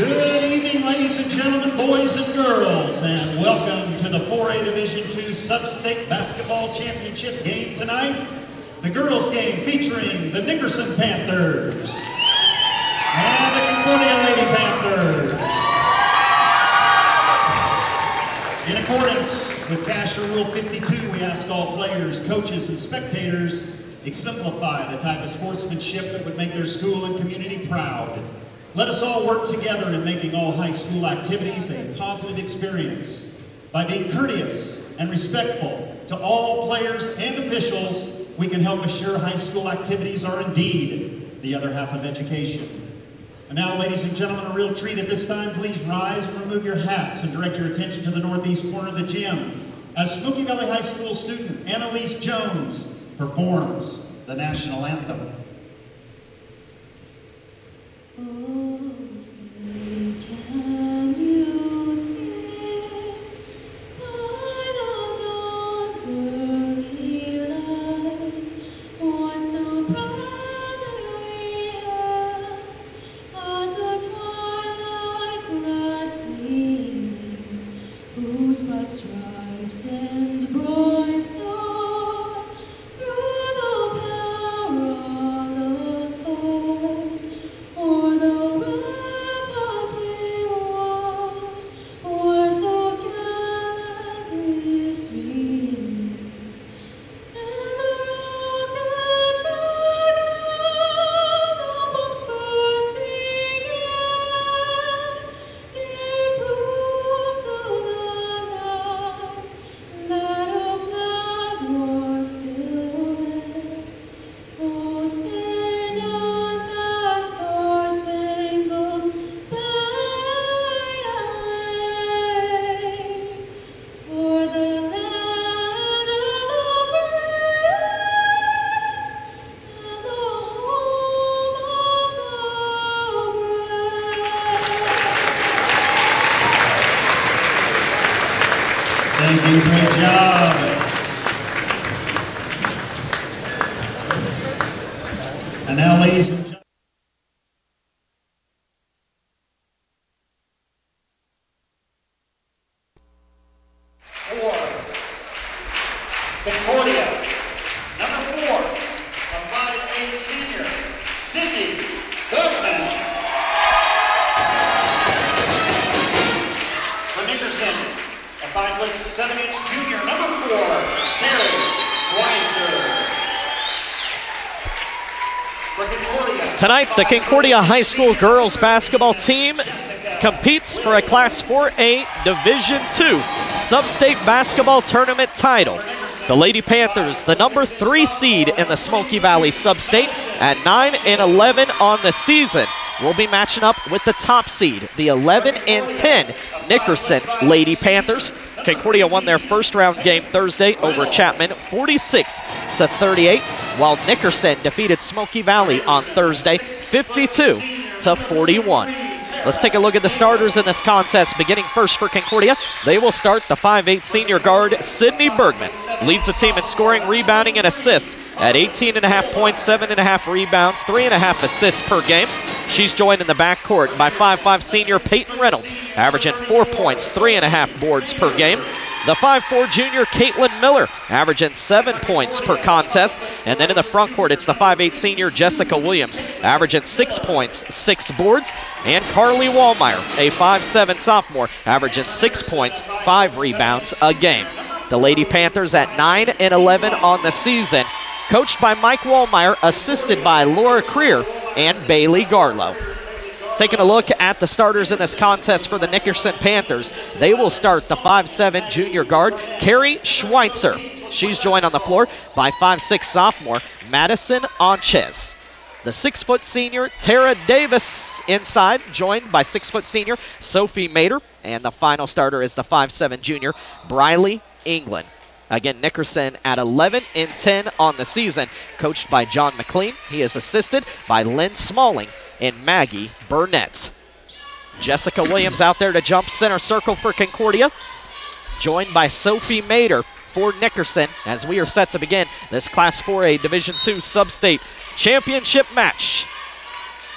Good evening, ladies and gentlemen, boys and girls, and welcome to the 4A Division II Substate Basketball Championship game tonight. The girls game featuring the Nickerson Panthers and the Concordia Lady Panthers. In accordance with Casher Rule 52, we ask all players, coaches, and spectators exemplify the type of sportsmanship that would make their school and community proud. Let us all work together in making all high school activities a positive experience. By being courteous and respectful to all players and officials, we can help assure high school activities are indeed the other half of education. And now, ladies and gentlemen, a real treat at this time. Please rise and remove your hats and direct your attention to the northeast corner of the gym as Smoky Valley High School student Annalise Jones performs the national anthem. Oh, say, can you see by the dawn's early light what so proudly we hailed at the twilight's last gleaming, whose broad stripes and bright stars through the perilous fight o'er the ramparts we watched were so gallantly streaming, and the rockets rang out, the bombs bursting in, gave proof to the night that our flag was still there. Oh, say does the star-spangled banner wave o'er the land of the brave and the home of the brave. Thank you, great job. And now, ladies and gentlemen, for Concordia, number 4, a 5'8" senior, Sydney Bergman. For Nickerson, a 5'7" junior, number 4, Carrie Schweitzer. For Concordia, Tonight, the Concordia High School girls basketball team competes for a Class 4A Division II Substate Basketball Tournament title. The Lady Panthers, the number 3 seed in the Smoky Valley Substate at 9-11 on the season, will be matching up with the top seed, the 11-10 Nickerson Lady Panthers. Concordia won their first round game Thursday over Chapman 46-38, while Nickerson defeated Smoky Valley on Thursday 52-41. Let's take a look at the starters in this contest. Beginning first for Concordia, they will start the 5'8" senior guard, Sydney Bergman. Leads the team in scoring, rebounding, and assists at 18.5 points, 7.5 rebounds, 3.5 assists per game. She's joined in the backcourt by 5'5" senior Peyton Reynolds, averaging 4 points, 3.5 boards per game. The 5'4" junior Caitlin Miller, averaging 7 points per contest. And then in the front court, it's the 5'8" senior Jessica Williams, averaging 6 points, 6 boards. And Carly Wallmeyer, a 5'7" sophomore, averaging 6 points, 5 rebounds a game. The Lady Panthers at 9-11 on the season, coached by Mike Wallmeyer, assisted by Laura Creer and Bailey Garlow. Taking a look at the starters in this contest for the Nickerson Panthers, they will start the 5'7" junior guard, Carrie Schweitzer. She's joined on the floor by 5'6" sophomore, Madison Onchez. The 6' senior, Tara Davis inside, joined by 6' senior, Sophie Mater. And the final starter is the 5'7" junior, Briley England. Again, Nickerson at 11-10 on the season, coached by John McLean. He is assisted by Lynn Smalling and Maggie Burnett. Jessica Williams out there to jump center circle for Concordia, joined by Sophie Mater for Nickerson, as we are set to begin this Class 4A Division II Substate Championship match.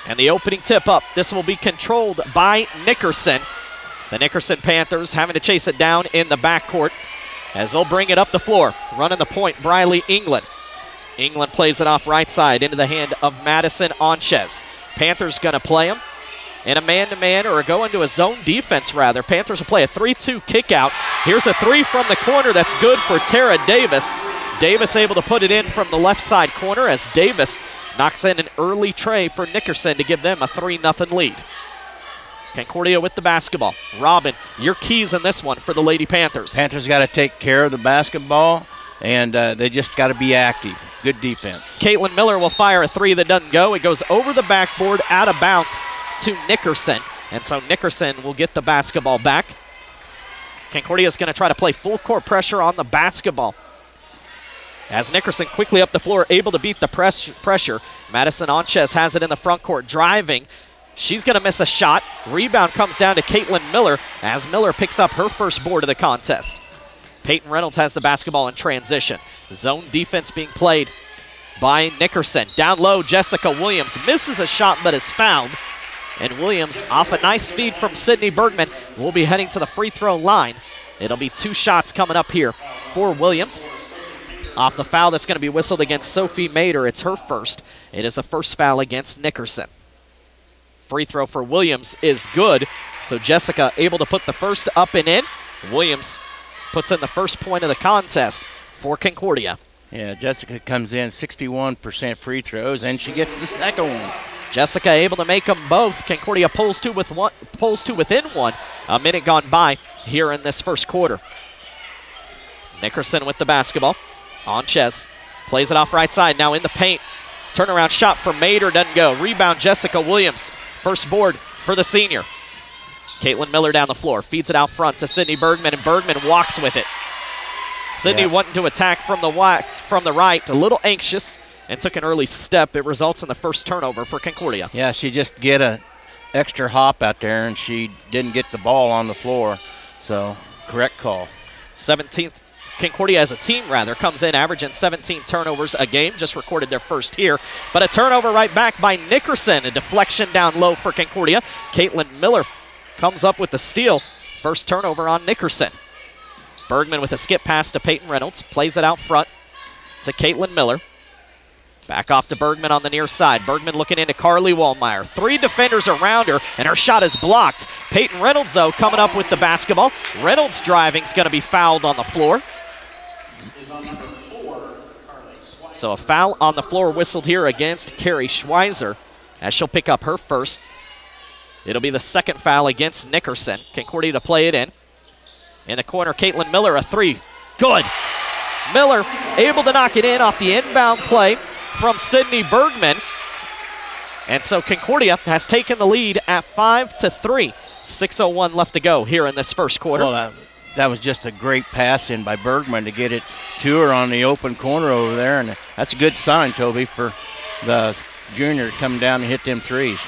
And the opening tip up, this will be controlled by Nickerson. The Nickerson Panthers having to chase it down in the backcourt as they'll bring it up the floor. Running the point, Briley England. England plays it off right side into the hand of Madison Onchez. Panthers gonna play him in a man-to-man, or go into a zone defense rather. Panthers will play a 3-2 kick out. Here's a three from the corner that's good for Tara Davis. Davis able to put it in from the left side corner as Davis knocks in an early tray for Nickerson to give them a 3-0 lead. Concordia with the basketball. Robin, your keys in this one for the Lady Panthers. Panthers got to take care of the basketball, and they just got to be active. Good defense. Caitlin Miller will fire a three that doesn't go. It goes over the backboard, out of bounds to Nickerson. And so Nickerson will get the basketball back. Concordia is going to try to play full court pressure on the basketball. As Nickerson quickly up the floor, able to beat the pressure. Madison Onchez has it in the front court, driving. She's going to miss a shot. Rebound comes down to Caitlin Miller as Miller picks up her first board of the contest. Peyton Reynolds has the basketball in transition. Zone defense being played by Nickerson. Down low, Jessica Williams misses a shot but is fouled. And Williams, off a nice feed from Sydney Bergman, will be heading to the free throw line. It'll be 2 shots coming up here for Williams. Off the foul that's going to be whistled against Sophie Mader. It's her first. It is the first foul against Nickerson. Free throw for Williams is good. So Jessica able to put the first up and in. Williams puts in the first point of the contest for Concordia. Yeah, Jessica comes in 61% free throws, and she gets the second one. Jessica able to make them both. Concordia pulls two within one. A minute gone by here in this first quarter. Nickerson with the basketball. Onchez plays it off right side, now in the paint. Turnaround shot for Mader, doesn't go. Rebound, Jessica Williams. First board for the senior. Caitlin Miller down the floor, feeds it out front to Sydney Bergman, and Bergman walks with it. Sydney wanting to attack from the right, a little anxious, and took an early step. It results in the first turnover for Concordia. Yeah, she just get an extra hop out there, and she didn't get the ball on the floor, so correct call. 17th. Concordia as a team, comes in averaging 17 turnovers a game. Just recorded their first here. But a turnover right back by Nickerson. A deflection down low for Concordia. Caitlin Miller comes up with the steal. First turnover on Nickerson. Bergman with a skip pass to Peyton Reynolds. Plays it out front to Caitlin Miller. Back off to Bergman on the near side. Bergman looking into Carly Wallmeyer. 3 defenders around her, and her shot is blocked. Peyton Reynolds, though, coming up with the basketball. Reynolds driving is going to be fouled on the floor. So a foul on the floor whistled here against Carrie Schweizer as she'll pick up her first. It'll be the second foul against Nickerson. Concordia to play it in. In the corner, Caitlin Miller, a 3. Good. Miller able to knock it in off the inbound play from Sydney Bergman. And so Concordia has taken the lead at 5-3. 6:01 left to go here in this first quarter. Well, that was just a great pass in by Bergman to get it to her on the open corner over there. And that's a good sign, Toby, for the junior to come down and hit them threes.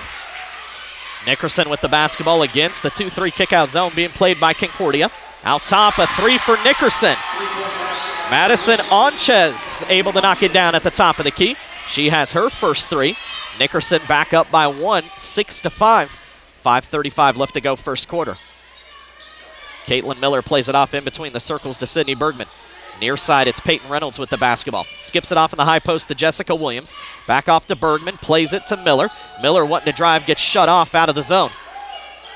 Nickerson with the basketball against the 2-3 kickout zone being played by Concordia. Out top, a 3 for Nickerson. Madison Onchez able to knock it down at the top of the key. She has her first 3. Nickerson back up by 1, 6-5. 5:35 left to go first quarter. Caitlin Miller plays it off in between the circles to Sydney Bergman. Near side, it's Peyton Reynolds with the basketball. Skips it off in the high post to Jessica Williams. Back off to Bergman, plays it to Miller. Miller wanting to drive, gets shut off out of the zone.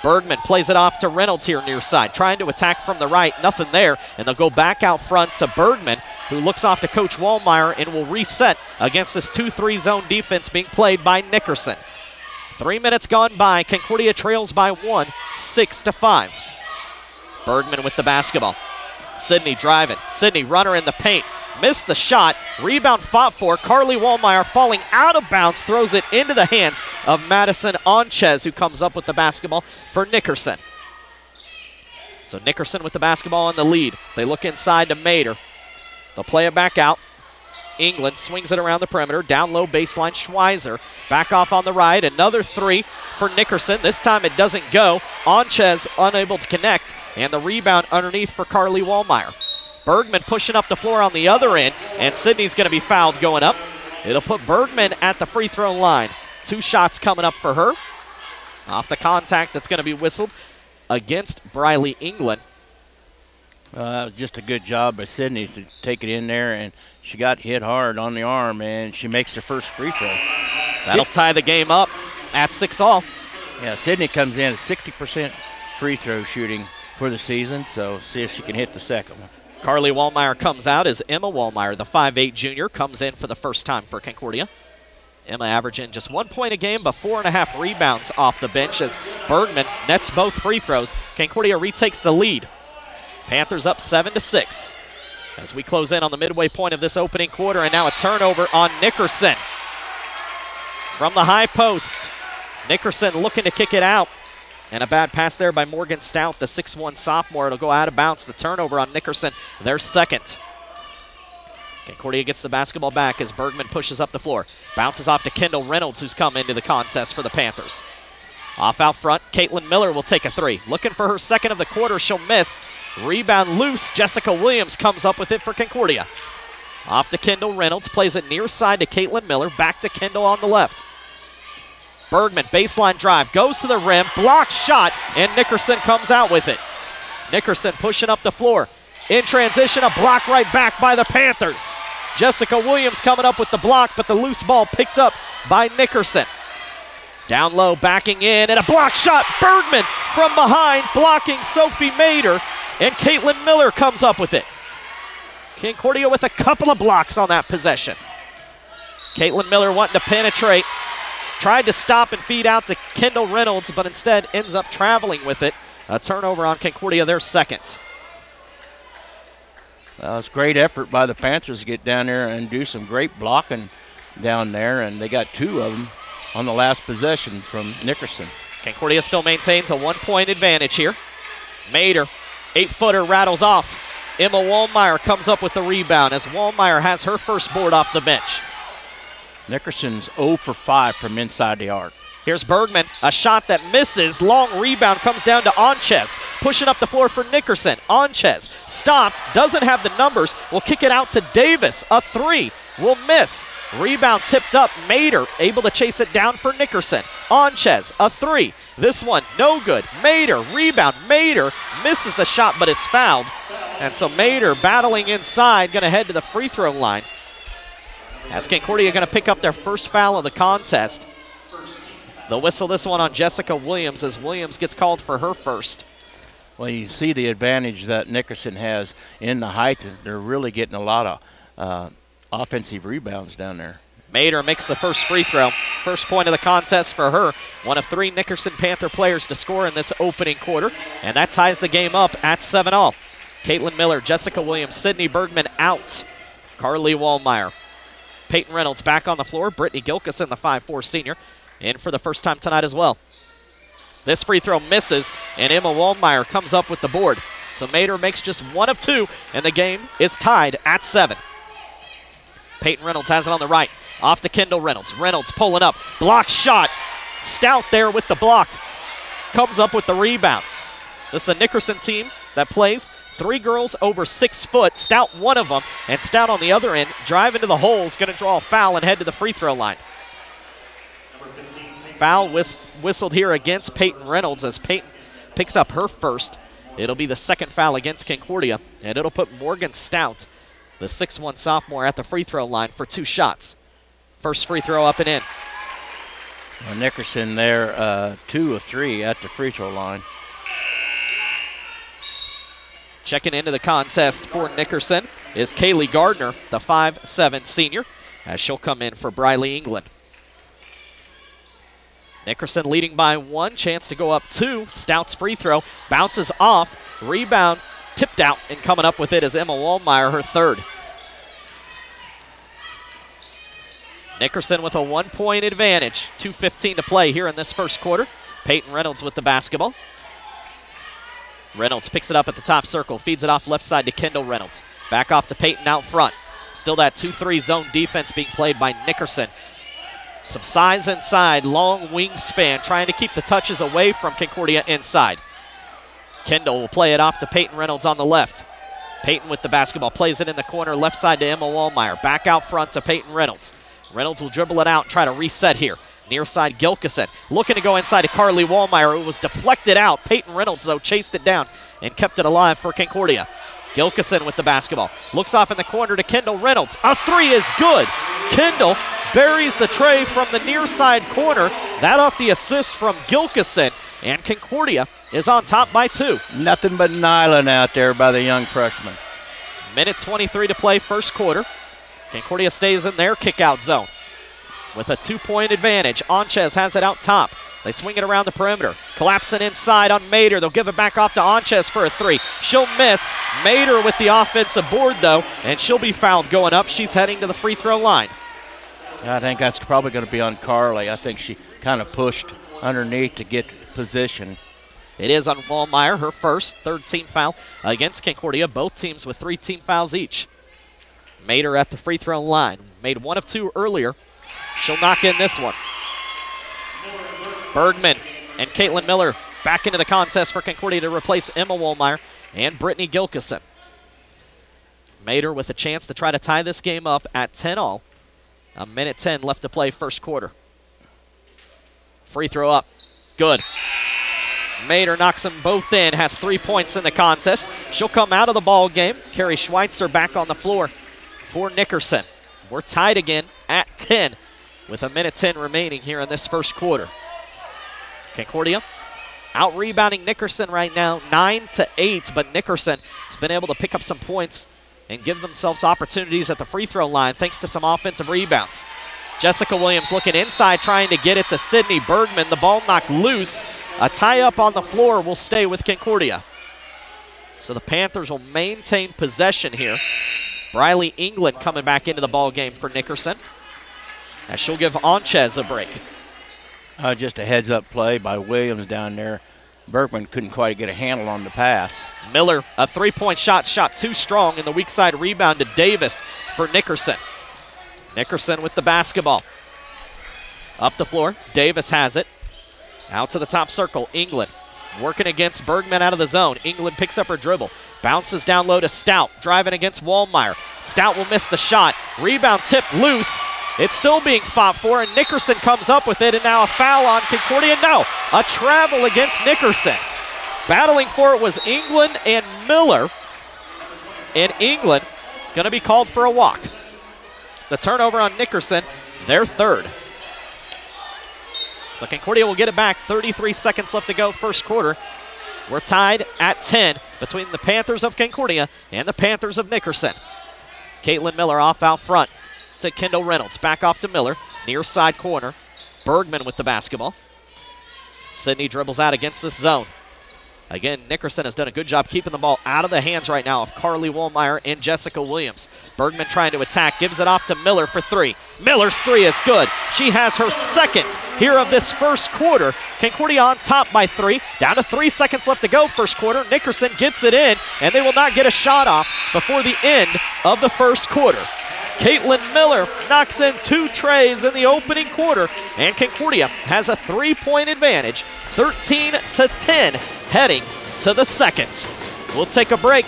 Bergman plays it off to Reynolds here near side, trying to attack from the right, nothing there, and they'll go back out front to Bergman, who looks off to Coach Wallmeyer and will reset against this 2-3 zone defense being played by Nickerson. 3 minutes gone by, Concordia trails by 1, 6-5. Bergman with the basketball. Sydney driving. Sydney runner in the paint. Missed the shot. Rebound fought for. Carly Wallmeyer falling out of bounds. Throws it into the hands of Madison Onchez, who comes up with the basketball for Nickerson. So Nickerson with the basketball in the lead. They look inside to Mader. They'll play it back out. England swings it around the perimeter. Down low baseline, Schweizer. Back off on the right. Another 3 for Nickerson. This time it doesn't go. Onchez unable to connect. And the rebound underneath for Carly Wallmeyer. Bergman pushing up the floor on the other end. And Sydney's going to be fouled going up. It'll put Bergman at the free throw line. 2 shots coming up for her. Off the contact that's going to be whistled against Briley England. Just a good job by Sydney to take it in there, and she got hit hard on the arm, and she makes the first free throw. That'll tie the game up at 6-all. Yeah, Sydney comes in at 60% free throw shooting for the season, so see if she can hit the second one. Carly Wallmeyer comes out as Emma Wallmeyer, the 5'8 junior, comes in for the first time for Concordia. Emma averaging just 1 point a game, but 4.5 rebounds off the bench as Bergman nets both free throws. Concordia retakes the lead. Panthers up 7-6 as we close in on the midway point of this opening quarter, and now a turnover on Nickerson. From the high post, Nickerson looking to kick it out. And a bad pass there by Morgan Stout, the 6'1 sophomore. It'll go out of bounds. The turnover on Nickerson, their second. Concordia gets the basketball back as Bergman pushes up the floor. Bounces off to Kendall Reynolds, who's come into the contest for the Panthers. Off out front, Caitlin Miller will take a 3. Looking for her second of the quarter, she'll miss. Rebound loose, Jessica Williams comes up with it for Concordia. Off to Kendall Reynolds, plays it near side to Caitlin Miller, back to Kendall on the left. Bergman, baseline drive, goes to the rim, blocked shot, and Nickerson comes out with it. Nickerson pushing up the floor. In transition, a block right back by the Panthers. Jessica Williams coming up with the block, but the loose ball picked up by Nickerson. Down low, backing in, and a block shot. Bergman from behind, blocking Sophie Mader, and Caitlin Miller comes up with it. Concordia with a couple of blocks on that possession. Caitlin Miller wanting to penetrate. Tried to stop and feed out to Kendall Reynolds, but instead ends up traveling with it. A turnover on Concordia, their second. Well, it's great effort by the Panthers to get down there and do some great blocking down there, and they got 2 of them on the last possession from Nickerson. Concordia still maintains a 1-point advantage here. Mader, 8-footer, rattles off. Emma Wallmeyer comes up with the rebound as Wallmeyer has her first board off the bench. Nickerson's 0 for 5 from inside the arc. Here's Bergman, a shot that misses. Long rebound comes down to Onchez. Pushing up the floor for Nickerson. Onchez stopped, doesn't have the numbers. Will kick it out to Davis. A 3 will miss. Rebound tipped up. Mader able to chase it down for Nickerson. Onchez, a 3. This one, no good. Mader, rebound. Mader misses the shot but is fouled. And so Mader battling inside, going to head to the free throw line. As Concordia going to pick up their first foul of the contest. They'll whistle this one on Jessica Williams as Williams gets called for her first. Well, you see the advantage that Nickerson has in the height. They're really getting a lot of offensive rebounds down there. Mader makes the first free throw. First point of the contest for her. One of 3 Nickerson Panther players to score in this opening quarter. And that ties the game up at 7-all. Caitlin Miller, Jessica Williams, Sydney Bergman out. Carly Wallmeyer. Peyton Reynolds back on the floor. Brittany Gilkison, the 5'4 senior, in for the first time tonight as well. This free throw misses, and Emma Wallmeyer comes up with the board. So Mader makes just 1 of 2, and the game is tied at 7. Peyton Reynolds has it on the right. Off to Kendall Reynolds. Reynolds pulling up. Block shot. Stout there with the block. Comes up with the rebound. This is a Nickerson team that plays 3 girls over 6 foot. Stout one of them, and Stout on the other end, drive into the holes, going to draw a foul and head to the free throw line. Foul whistled here against Peyton Reynolds as Peyton picks up her first. It'll be the second foul against Concordia, and it'll put Morgan Stout, the 6'1 sophomore, at the free throw line for 2 shots. First free throw up and in. Well, Nickerson there, 2 of 3 at the free throw line. Checking into the contest for Nickerson is Kaylee Gardner, the 5'7 senior, as she'll come in for Briley England. Nickerson leading by 1, chance to go up 2. Stout's free throw bounces off, rebound tipped out, and coming up with it is Emma Wallmeyer, her third. Nickerson with a 1-point advantage, 2:15 to play here in this first quarter. Peyton Reynolds with the basketball. Reynolds picks it up at the top circle, feeds it off left side to Kendall Reynolds. Back off to Peyton out front. Still that 2-3 zone defense being played by Nickerson. Some size inside, long wingspan, trying to keep the touches away from Concordia inside. Kendall will play it off to Peyton Reynolds on the left. Peyton with the basketball, plays it in the corner, left side to Emma Wallmeyer. Back out front to Peyton Reynolds. Reynolds will dribble it out and try to reset here. Near side, Gilkison looking to go inside to Carly Wallmeyer. It was deflected out. Peyton Reynolds, though, chased it down and kept it alive for Concordia. Gilkison with the basketball. Looks off in the corner to Kendall Reynolds. A three is good. Kendall buries the tray from the near side corner. That off the assist from Gilkison. And Concordia is on top by 2. Nothing but Nyland out there by the young freshman. Minute 23 to play, first quarter. Concordia stays in their kick-out zone with a 2-point advantage. Anchez has it out top. They swing it around the perimeter. Collapsing inside on Mater. They'll give it back off to Anchez for a 3. She'll miss. Mater with the offensive board, though, and she'll be fouled going up. She's heading to the free throw line. I think that's probably going to be on Carly. I think she kind of pushed underneath to get position. It is on Wallmeyer, her first, third team foul against Concordia. Both teams with 3 team fouls each. Mater at the free throw line. Made 1 of 2 earlier. She'll knock in this one. Bergman and Caitlin Miller back into the contest for Concordia to replace Emma Wallmeyer and Brittany Gilkison. Mater with a chance to try to tie this game up at 10-all. A minute 10 left to play first quarter. Free throw up. Good. Mater knocks them both in, has 3 points in the contest. She'll come out of the ball game. Carrie Schweitzer back on the floor for Nickerson. We're tied again at 10 with a minute 10 remaining here in this first quarter. Concordia out rebounding Nickerson right now, 9-8, but Nickerson has been able to pick up some points and give themselves opportunities at the free throw line thanks to some offensive rebounds. Jessica Williams looking inside, trying to get it to Sydney Bergman. The ball knocked loose. A tie-up on the floor will stay with Concordia. So the Panthers will maintain possession here. Briley England coming back into the ball game for Nickerson, as she'll give Anchez a break. Just a heads-up play by Williams down there. Bergman couldn't quite get a handle on the pass. Miller, a 3-point shot too strong, and the weak side rebound to Davis for Nickerson. Nickerson with the basketball. Up the floor, Davis has it. Out to the top circle, England working against Bergman out of the zone. England picks up her dribble. Bounces down low to Stout, driving against Wallmeyer. Stout will miss the shot. Rebound tipped loose. It's still being fought for, and Nickerson comes up with it, and now a foul on Concordia. No, a travel against Nickerson. Battling for it was England and Miller, and England going to be called for a walk. The turnover on Nickerson, their third. So Concordia will get it back. 33 seconds left to go, first quarter. We're tied at 10 between the Panthers of Concordia and the Panthers of Nickerson. Caitlin Miller off out front to Kendall Reynolds. Back off to Miller, near side corner. Bergman with the basketball. Sydney dribbles out against this zone. Again, Nickerson has done a good job keeping the ball out of the hands right now of Carly Wallmeyer and Jessica Williams. Bergman trying to attack, gives it off to Miller for 3. Miller's 3 is good. She has her second here of this first quarter. Concordia on top by 3. Down to 3 seconds left to go first quarter. Nickerson gets it in, and they will not get a shot off before the end of the first quarter. Caitlin Miller knocks in 2 trays in the opening quarter, and Concordia has a 3-point advantage, 13-10, heading to the second. We'll take a break.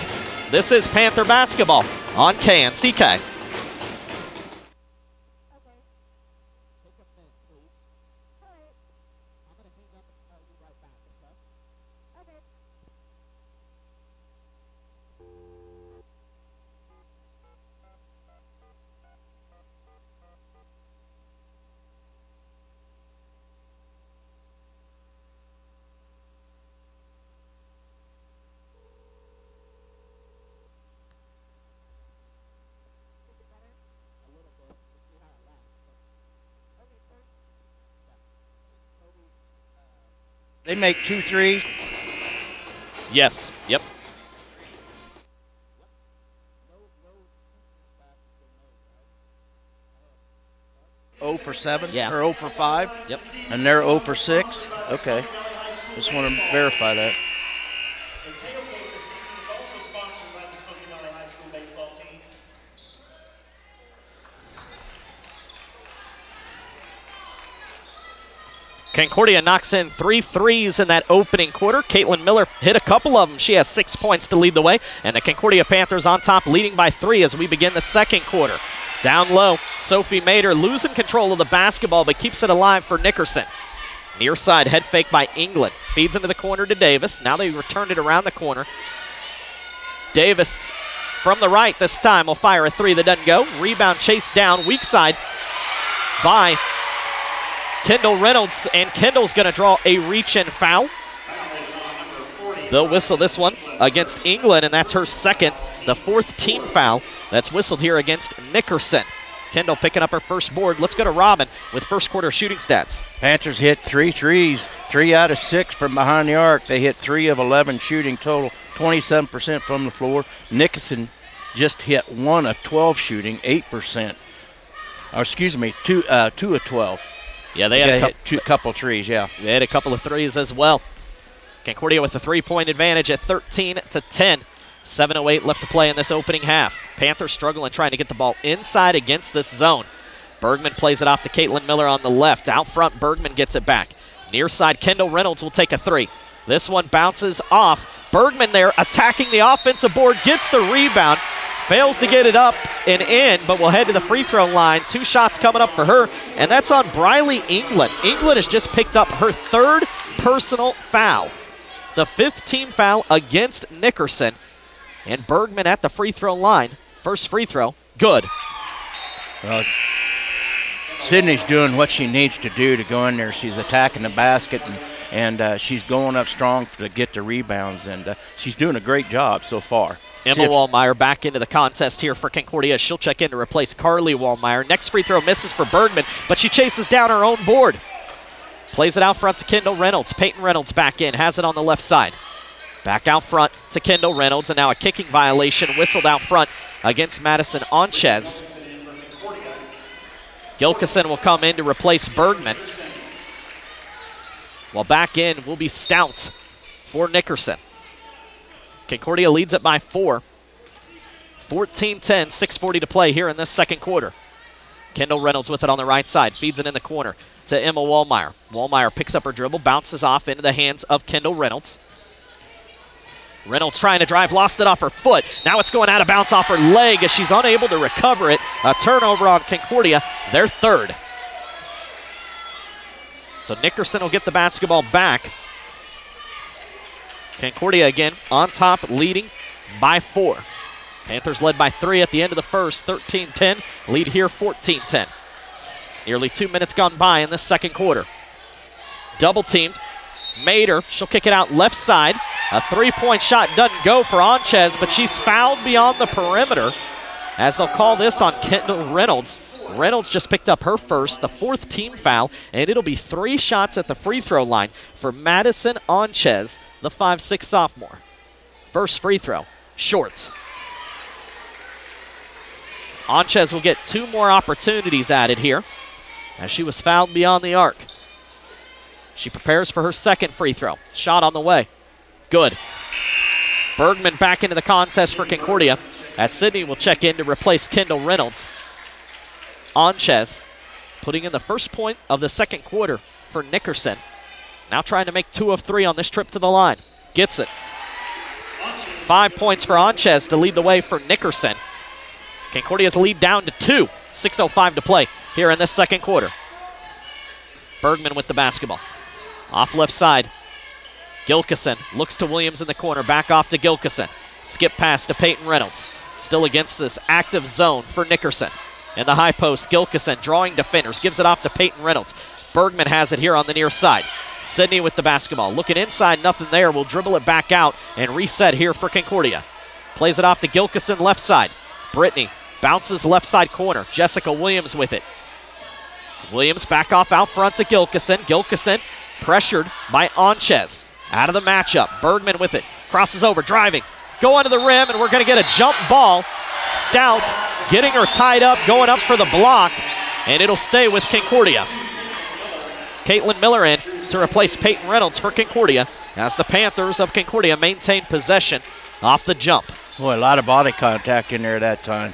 This is Panther basketball on KNCK. They make 2 threes. Yes, yep. Oh for 7? Yeah. Or 0 for 5? Yep. And they're 0 for 6? Okay. Just want to verify that. The tailgate this evening is also sponsored by the Smoky Valley High School baseball team. Concordia knocks in 3 threes in that opening quarter. Caitlin Miller hit a couple of them. She has 6 points to lead the way, and the Concordia Panthers on top, leading by 3 as we begin the second quarter. Down low, Sophie Mader losing control of the basketball but keeps it alive for Nickerson. Near side, head fake by England. Feeds into the corner to Davis. Now they return it around the corner. Davis from the right this time will fire a three that doesn't go. Rebound chased down, weak side by Kendall Reynolds, and Kendall's going to draw a reach-in foul. They'll whistle this one against England, and that's her second, the fourth team foul that's whistled here against Nickerson. Kendall picking up her first board. Let's go to Robin with first quarter shooting stats. Panthers hit 3 threes, 3 out of 6 from behind the arc. They hit 3 of 11 shooting total, 27% from the floor. Nickerson just hit 1 of 12 shooting, 8%. Or excuse me, 2 of 12. Yeah, they had a couple threes, yeah. They had a couple of threes as well. Concordia with a three-point advantage at 13-10. 7:08 left to play in this opening half. Panthers struggling trying to get the ball inside against this zone. Bergman plays it off to Caitlin Miller on the left. Out front, Bergman gets it back. Near side, Kendall Reynolds will take a three. This one bounces off. Bergman there attacking the offensive board, gets the rebound, fails to get it up and in, but will head to the free throw line. 2 shots coming up for her, and that's on Briley England. England has just picked up her 3rd personal foul. The 5th team foul against Nickerson. And Bergman at the free throw line. First free throw, good. Well, Sydney's doing what she needs to do to go in there. She's attacking the basket, and she's going up strong to get the rebounds, and she's doing a great job so far. Emma Wallmeyer back into the contest here for Concordia. She'll check in to replace Carly Wallmeyer. Next free throw misses for Bergman, but she chases down her own board. Plays it out front to Kendall Reynolds. Peyton Reynolds back in, has it on the left side. Back out front to Kendall Reynolds, and now a kicking violation whistled out front against Madison Onchez. Gilkison will come in to replace Bergman. While back in will be Stout for Nickerson. Concordia leads it by 4. 14-10, 6:40 to play here in this second quarter. Kendall Reynolds with it on the right side, feeds it in the corner to Emma Wallmeyer. Wallmeyer picks up her dribble, bounces off into the hands of Kendall Reynolds. Reynolds trying to drive, lost it off her foot. Now it's going out of bounds off her leg as she's unable to recover it. A turnover on Concordia, their 3rd. So Nickerson will get the basketball back. Concordia again on top, leading by 4. Panthers led by 3 at the end of the first, 13-10. Lead here 14-10. Nearly 2 minutes gone by in this second quarter. Double teamed. Mader, she'll kick it out left side. A 3-point shot doesn't go for Onchez, but she's fouled beyond the perimeter as they'll call this on Kendall Reynolds. Reynolds just picked up her first, the 4th team foul, and it'll be 3 shots at the free throw line for Madison Onchez, the 5'6" sophomore. First free throw, short. Onchez will get 2 more opportunities added here as she was fouled beyond the arc. She prepares for her second free throw. Shot on the way. Good. Bergman back into the contest for Concordia as Sydney will check in to replace Kendall Reynolds. Onchez putting in the first point of the second quarter for Nickerson. Now trying to make 2 of 3 on this trip to the line. Gets it. 5 points for Onchez to lead the way for Nickerson. Concordia's lead down to 2. 6:05 to play here in this second quarter. Bergman with the basketball. Off left side. Gilkison looks to Williams in the corner. Back off to Gilkison. Skip pass to Peyton Reynolds. Still against this active zone for Nickerson. In the high post, Gilkison drawing defenders. Gives it off to Peyton Reynolds. Bergman has it here on the near side. Sydney with the basketball. Looking inside, nothing there. Will dribble it back out and reset here for Concordia. Plays it off to Gilkison left side. Brittany bounces left side corner. Jessica Williams with it. Williams back off out front to Gilkison. Gilkison pressured by Onchez. Out of the matchup. Bergman with it. Crosses over, driving. Go onto the rim, and we're going to get a jump ball. Stout getting her tied up, going up for the block, and it'll stay with Concordia. Caitlin Miller in to replace Peyton Reynolds for Concordia as the Panthers of Concordia maintain possession off the jump. Boy, a lot of body contact in there that time.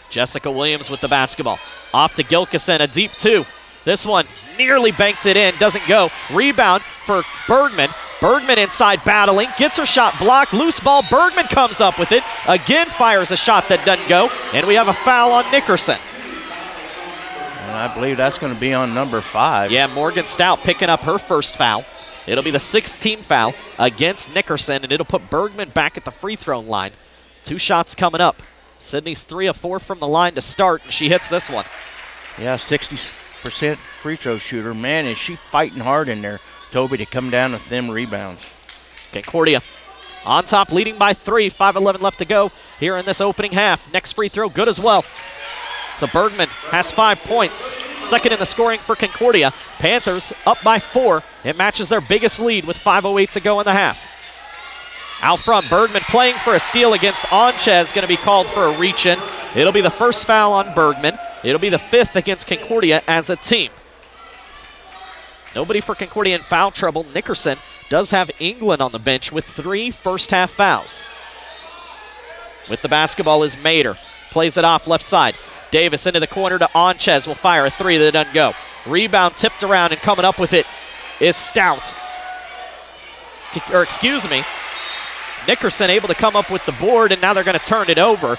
Jessica Williams with the basketball. Off to Gilkison, a deep 2. This one nearly banked it in, doesn't go. Rebound for Bergman. Bergman inside battling, gets her shot blocked, loose ball, Bergman comes up with it, again fires a shot that doesn't go, and we have a foul on Nickerson. And I believe that's going to be on number 5. Yeah, Morgan Stout picking up her first foul. It'll be the 16th foul against Nickerson, and it'll put Bergman back at the free throw line. 2 shots coming up. Sydney's 3 of 4 from the line to start, and she hits this one. Yeah, 60% free throw shooter. Man, is she fighting hard in there, Toby, to come down with them rebounds. Concordia on top, leading by 3. 5:11 left to go here in this opening half. Next free throw, good as well. So Bergman has 5 points. Second in the scoring for Concordia. Panthers up by 4. It matches their biggest lead with 5:08 to go in the half. Out front, Bergman playing for a steal against Onchez, going to be called for a reach-in. It'll be the first foul on Bergman. It'll be the 5th against Concordia as a team. Nobody for Concordia in foul trouble. Nickerson does have England on the bench with 3 first-half fouls. With the basketball is Mader. Plays it off left side. Davis into the corner to Onchez. Will fire a 3 that doesn't go. Rebound tipped around, and coming up with it is Stout. Nickerson able to come up with the board, and now they're going to turn it over.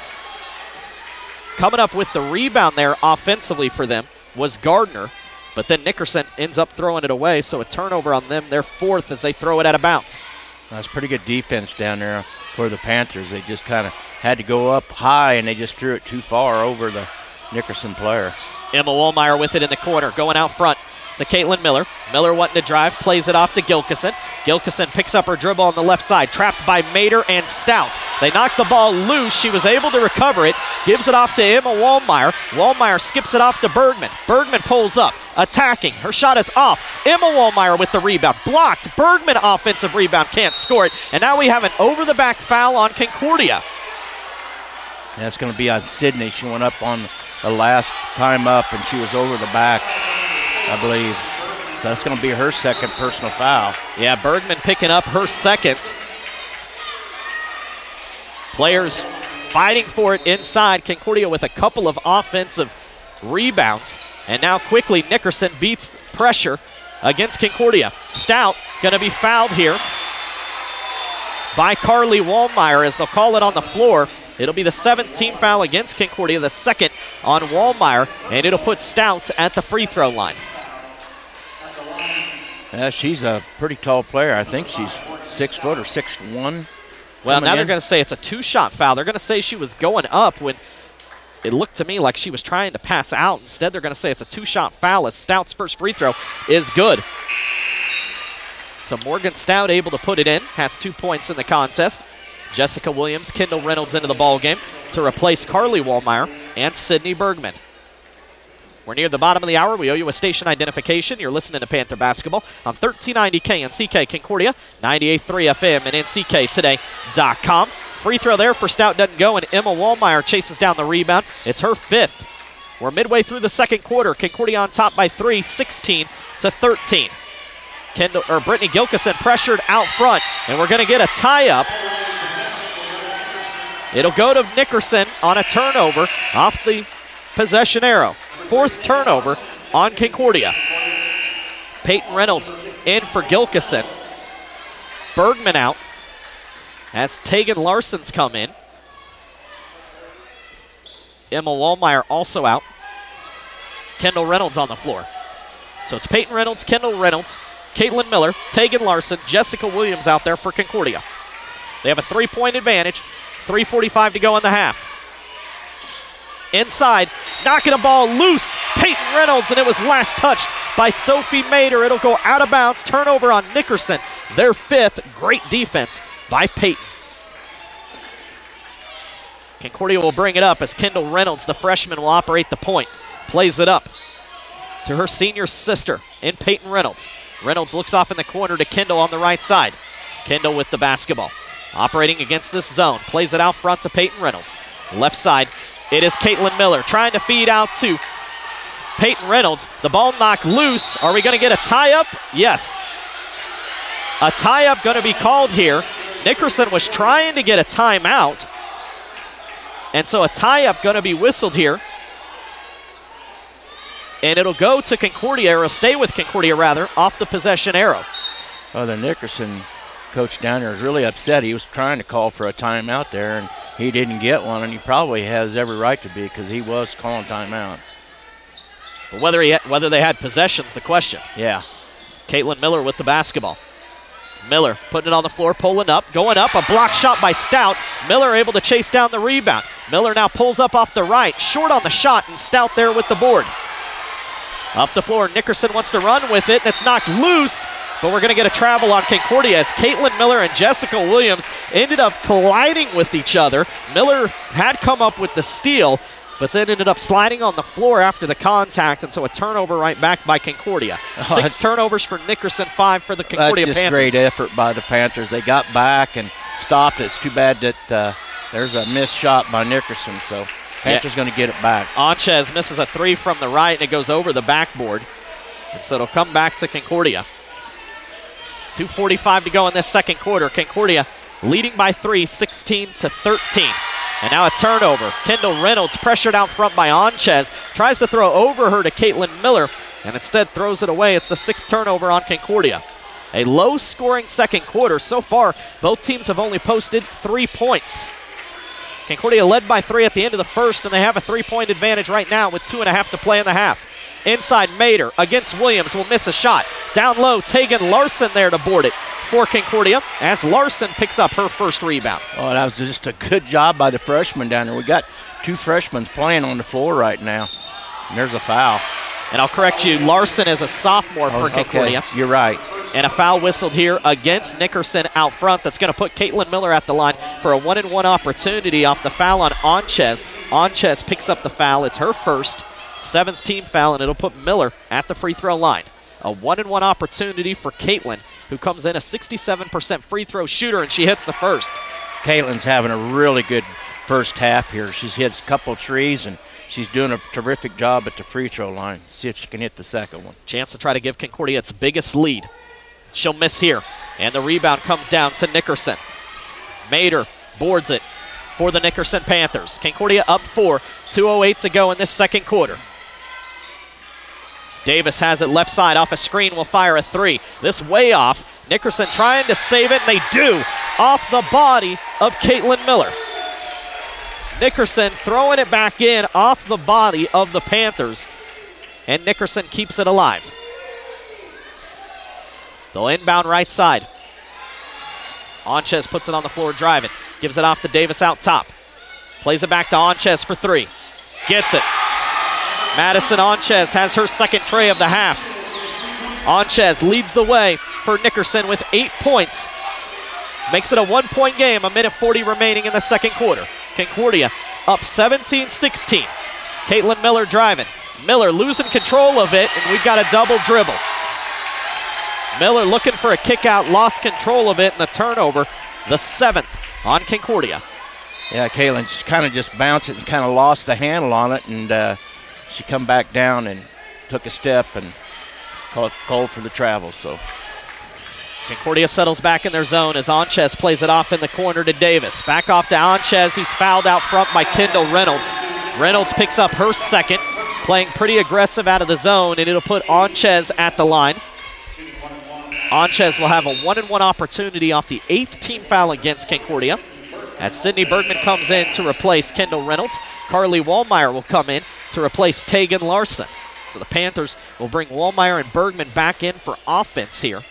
Coming up with the rebound there offensively for them was Gardner, but then Nickerson ends up throwing it away, so a turnover on them. They're 4th as they throw it out of bounds. That's pretty good defense down there for the Panthers. They just kind of had to go up high, and they just threw it too far over the Nickerson player. Emma Wollmeyer with it in the corner, going out front to Caitlin Miller. Miller wanting to drive, plays it off to Gilkison. Gilkison picks up her dribble on the left side, trapped by Mader and Stout. They knock the ball loose. She was able to recover it, gives it off to Emma Wollmeyer. Wollmeyer skips it off to Bergman. Bergman pulls up, attacking. Her shot is off. Emma Wollmeyer with the rebound. Blocked. Bergman offensive rebound, can't score it. And now we have an over-the-back foul on Concordia. That's going to be on Sydney. She went up on the last time up, and she was over the back, I believe. So that's going to be her second personal foul. Yeah, Bergman picking up her second. Players fighting for it inside. Concordia with a couple of offensive rebounds. And now quickly Nickerson beats pressure against Concordia. Stout going to be fouled here by Carly Wollmeyer as they'll call it on the floor. It'll be the 17th foul against Concordia, the second on Wollmeyer, and it'll put Stout at the free throw line. Yeah, she's a pretty tall player. I think she's 6 foot or 6'1". Well, now they're going to say it's a 2-shot foul. They're going to say she was going up when it looked to me like she was trying to pass out. Instead, they're going to say it's a 2-shot foul as Stout's first free throw is good. So Morgan Stout able to put it in, has 2 points in the contest. Jessica Williams, Kendall Reynolds into the ballgame to replace Carly Wollmeyer and Sydney Bergman. We're near the bottom of the hour. We owe you a station identification. You're listening to Panther Basketball on 1390 KNCK Concordia, 98.3 FM, and NCKtoday.com. Free throw there for Stout doesn't go, and Emma Wollmeyer chases down the rebound. It's her 5th. We're midway through the second quarter. Concordia on top by 3, 16-13. Brittany Gilkison pressured out front, and we're going to get a tie-up. It'll go to Nickerson on a turnover off the possession arrow. 4th turnover on Concordia. Peyton Reynolds in for Gilkison. Bergman out as Tegan Larson's come in. Emma Wollmeyer also out. Kendall Reynolds on the floor. So it's Peyton Reynolds, Kendall Reynolds, Caitlin Miller, Tegan Larson, Jessica Williams out there for Concordia. They have a 3-point advantage. 3:45 to go in the half. Inside, knocking a ball loose. Peyton Reynolds, and it was last touched by Sophie Mader. It'll go out of bounds. Turnover on Nickerson. Their 5th. Great defense by Peyton. Concordia will bring it up as Kendall Reynolds, the freshman, will operate the point. Plays it up to her senior sister in Peyton Reynolds. Reynolds looks off in the corner to Kendall on the right side. Kendall with the basketball. Operating against this zone. Plays it out front to Peyton Reynolds. Left side, it is Caitlin Miller trying to feed out to Peyton Reynolds. The ball knocked loose. Are we going to get a tie-up? Yes. A tie-up going to be called here. Nickerson was trying to get a timeout. And so a tie-up going to be whistled here. And it'll go to Concordia, or it'll stay with Concordia rather, off the possession arrow. Oh, the Nickerson Coach down there was really upset. He was trying to call for a timeout there, and he didn't get one, and he probably has every right to be because he was calling timeout. But whether they had possession's the question. Yeah. Caitlin Miller with the basketball. Miller putting it on the floor, pulling up, going up, a block shot by Stout. Miller able to chase down the rebound. Miller now pulls up off the right, short on the shot, and Stout there with the board. Up the floor, Nickerson wants to run with it, and it's knocked loose, but we're going to get a travel on Concordia as Caitlin Miller and Jessica Williams ended up colliding with each other. Miller had come up with the steal, but then ended up sliding on the floor after the contact, and so a turnover right back by Concordia. 6 turnovers for Nickerson, 5 for the Concordia Panthers. That's just Panthers. great effort by the Panthers. They got back and stopped it. It's too bad that there's a missed shot by Nickerson, so Panthers going to get it back. Anchez misses a 3 from the right, and it goes over the backboard, and so it'll come back to Concordia. 2:45 to go in this second quarter. Concordia leading by 3, 16-13. And now a turnover. Kendall Reynolds pressured out front by Anchez. Tries to throw over her to Caitlin Miller, and instead throws it away. It's the 6th turnover on Concordia. A low-scoring second quarter. So far, both teams have only posted 3 points. Concordia led by 3 at the end of the first, and they have a 3-point advantage right now with 2.5 to play in the half. Inside, Mader against Williams will miss a shot. Down low, Tegan Larson there to board it for Concordia as Larson picks up her first rebound. Oh, that was just a good job by the freshman down there. We got 2 freshmen playing on the floor right now. And there's a foul. And I'll correct you, Larson is a sophomore for Concordia. Okay. You're right. And a foul whistled here against Nickerson out front. That's going to put Caitlin Miller at the line for a 1-and-1 opportunity off the foul on Anchez. Anchez picks up the foul. It's her first, 7th team foul, and it'll put Miller at the free throw line. A 1-and-1 opportunity for Caitlin, who comes in a 67% free throw shooter, and she hits the first. Caitlin's having a really good first half here. She's hit a couple of threes, and she's doing a terrific job at the free throw line. See if she can hit the second one. Chance to try to give Concordia its biggest lead. She'll miss here, and the rebound comes down to Nickerson. Mader boards it for the Nickerson Panthers. Concordia up 4, 2:08 to go in this second quarter. Davis has it left side off a screen, will fire a 3. This way off. Nickerson trying to save it, and they do, off the body of Caitlin Miller. Nickerson throwing it back in off the body of the Panthers, and Nickerson keeps it alive. They'll inbound right side. Anchez puts it on the floor driving, gives it off to Davis out top. Plays it back to Anchez for 3. Gets it. Madison Anchez has her second tray of the half. Anchez leads the way for Nickerson with 8 points. Makes it a 1-point game, a minute 40 remaining in the second quarter. Concordia up 17-16. Caitlin Miller driving. Miller losing control of it, and we've got a double dribble. Miller looking for a kick out, lost control of it, and the turnover, the 7th on Concordia. Yeah, Caitlin kind of just bounced it and kind of lost the handle on it, and she come back down and took a step and called for the travel. So Concordia settles back in their zone as Anchez plays it off in the corner to Davis. Back off to Anchez, who's fouled out front by Kendall Reynolds. Reynolds picks up her second, playing pretty aggressive out of the zone, and it'll put Anchez at the line. Anchez will have a 1-and-1 opportunity off the 8th team foul against Concordia. As Sydney Bergman comes in to replace Kendall Reynolds, Carly Wallmeyer will come in to replace Tegan Larson. So the Panthers will bring Wallmeyer and Bergman back in for offense here.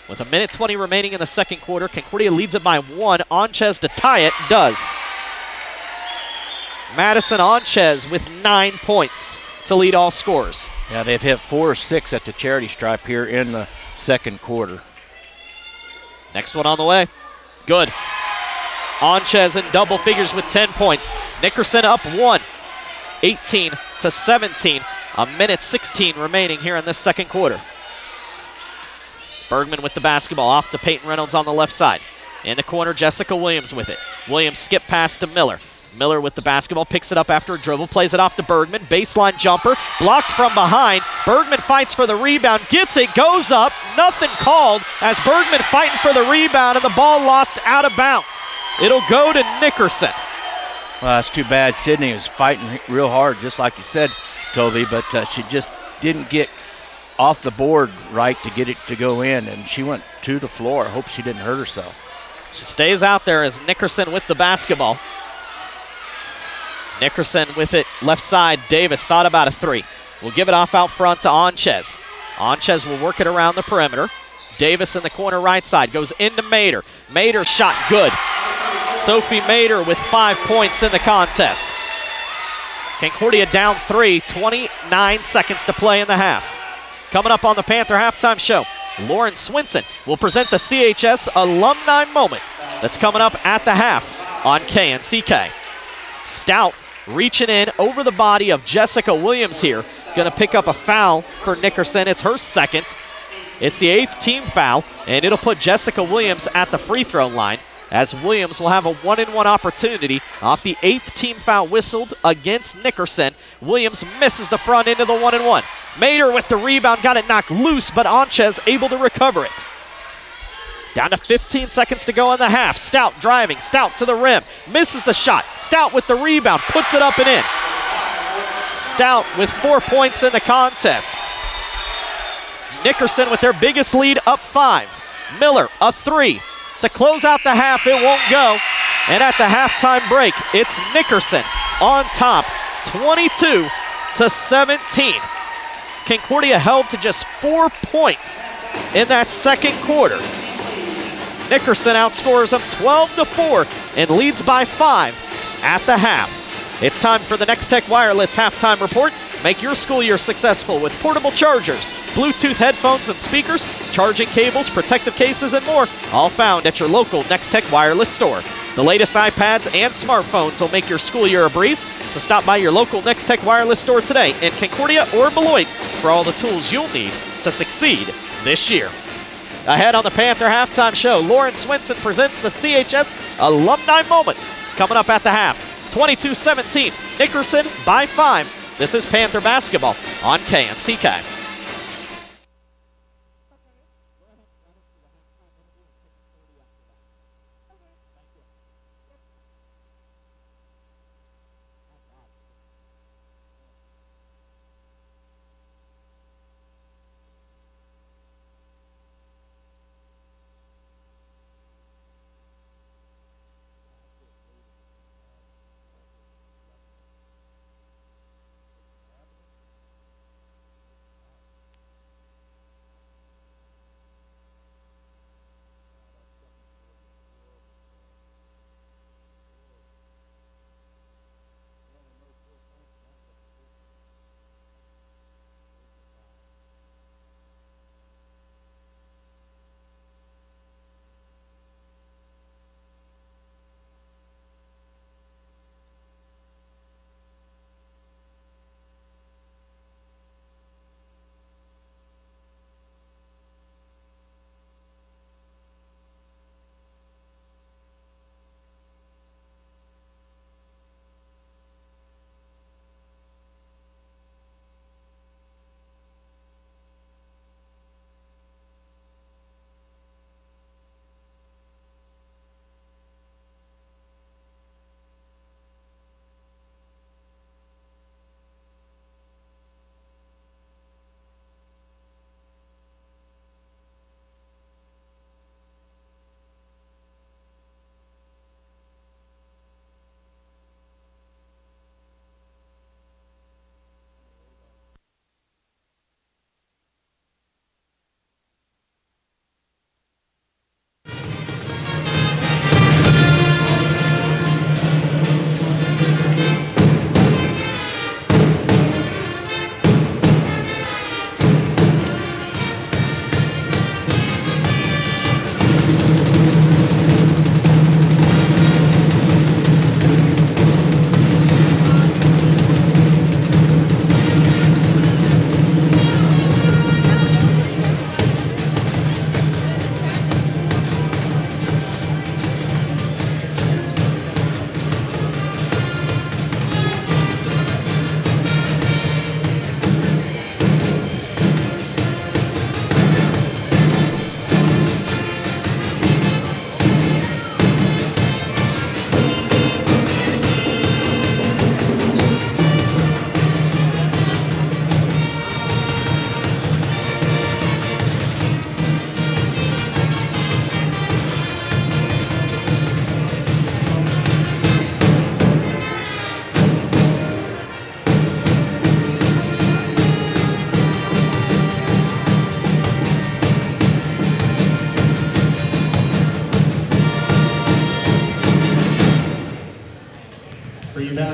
With a minute 20 remaining in the second quarter, Concordia leads it by 1. Anchez to tie it, does. Madison Anchez with 9 points to lead all scorers. Yeah, they've hit 4 or 6 at the charity stripe here in the second quarter. Next one on the way. Good. Anchez in double figures with 10 points. Nickerson up 1, 18-17. A minute 16 remaining here in this second quarter. Bergman with the basketball off to Peyton Reynolds on the left side. In the corner, Jessica Williams with it. Williams skip pass to Miller. Miller with the basketball, picks it up after a dribble, plays it off to Bergman. Baseline jumper, blocked from behind. Bergman fights for the rebound, gets it, goes up. Nothing called as Bergman fighting for the rebound, and the ball lost out of bounds. It'll go to Nickerson. Well, that's too bad. Sydney was fighting real hard, just like you said, Toby, but she just didn't get off the board right to get it to go in, and she went to the floor. I hope she didn't hurt herself. She stays out there as Nickerson with the basketball. Nickerson with it left side. Davis thought about a three. We'll give it off out front to Anchez. Anchez will work it around the perimeter. Davis in the corner right side goes into Mater. Mater shot good. Sophie Mater with 5 points in the contest. Concordia down 3, 29 seconds to play in the half. Coming up on the Panther halftime show, Lauren Swinson will present the CHS alumni moment that's coming up at the half on KNCK. Stout reaching in over the body of Jessica Williams here. Gonna pick up a foul for Nickerson. It's her second. It's the 8th team foul, and it'll put Jessica Williams at the free throw line, as Williams will have a 1-and-1 opportunity off the 8th team foul whistled against Nickerson. Williams misses the front end of the 1-and-1. Mater with the rebound, got it knocked loose, but Anchez able to recover it. Down to 15 seconds to go in the half. Stout driving, Stout to the rim, misses the shot. Stout with the rebound, puts it up and in. Stout with 4 points in the contest. Nickerson with their biggest lead, up 5. Miller, a three. To close out the half, it won't go. And at the halftime break, it's Nickerson on top, 22-17. Concordia held to just 4 points in that second quarter. Nickerson outscores them 12-4 and leads by 5 at the half. It's time for the Next Tech Wireless halftime report. Make your school year successful with portable chargers, Bluetooth headphones and speakers, charging cables, protective cases, and more, all found at your local Next Tech Wireless store. The latest iPads and smartphones will make your school year a breeze, so stop by your local Next Tech Wireless store today in Concordia or Beloit for all the tools you'll need to succeed this year. Ahead on the Panther halftime show, Lauren Swinson presents the CHS alumni moment. It's coming up at the half. 22-17, Nickerson by 5. This is Panther basketball on KNCK.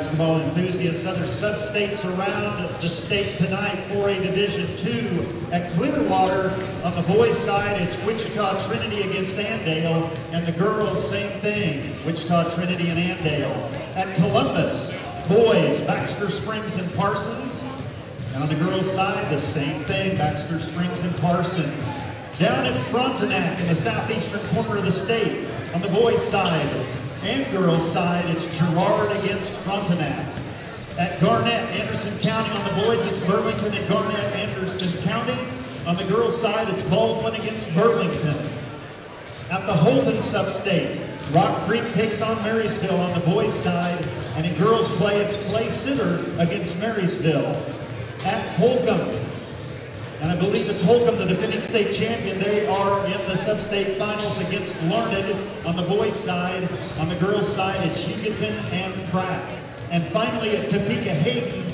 basketball enthusiasts. Other sub-states around the state tonight. 4A Division II at Clearwater. On the boys' side, it's Wichita Trinity against Andale. And the girls, same thing. Wichita Trinity and Andale. At Columbus, boys, Baxter Springs and Parsons. And on the girls' side, the same thing. Baxter Springs and Parsons. Down at Frontenac in the southeastern corner of the state. On the boys' side and girls' side, it's Girard against Frontenac. At Garnett, Anderson County, on the boys, it's Burlington and Garnett, Anderson County. On the girls' side, it's Baldwin against Burlington. At the Holton Substate, Rock Creek takes on Marysville on the boys' side, and in girls' play, it's Clay Center against Marysville. At Holcomb, and I believe it's Holcomb, the defending state champion. They are in the sub-state finals against Larned on the boys' side. On the girls' side, it's Hugoton and Pratt. And finally at Topeka Hayden,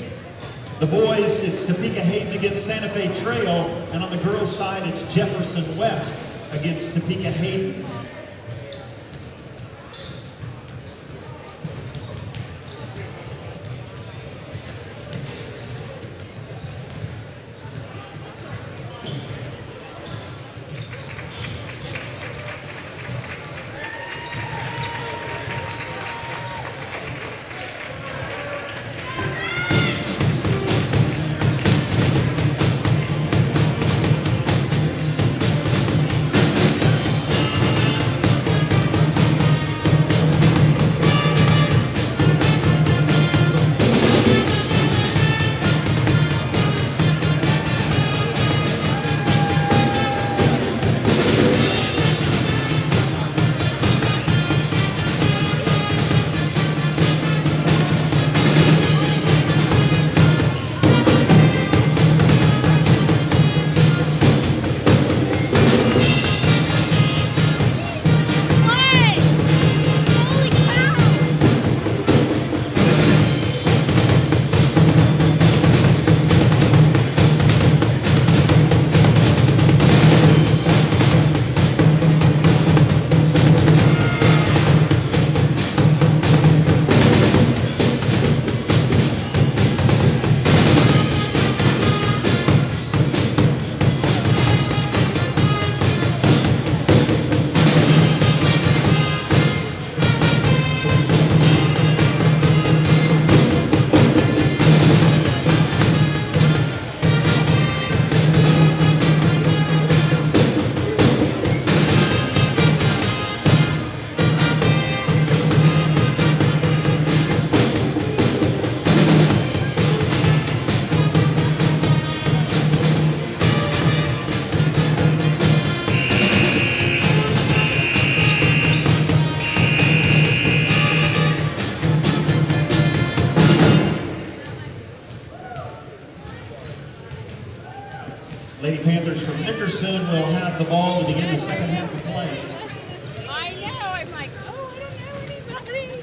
the boys, it's Topeka Hayden against Santa Fe Trail. And on the girls' side, it's Jefferson West against Topeka Hayden. Lady Panthers from Nickerson will have the ball to begin the second half of play. I know. I'm like, oh, I don't know anybody.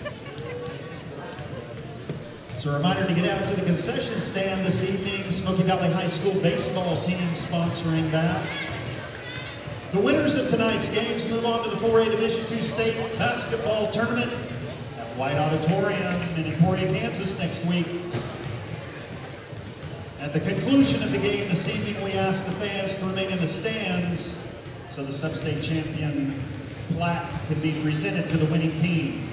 So a reminder to get out to the concession stand this evening. Smoky Valley High School baseball team sponsoring that. The winners of tonight's games move on to the 4A Division II State Basketball Tournament at White Auditorium in Concordia, Kansas next week. At the conclusion of the game this evening, we ask the fans to remain in the stands so the sub-state champion plaque can be presented to the winning team.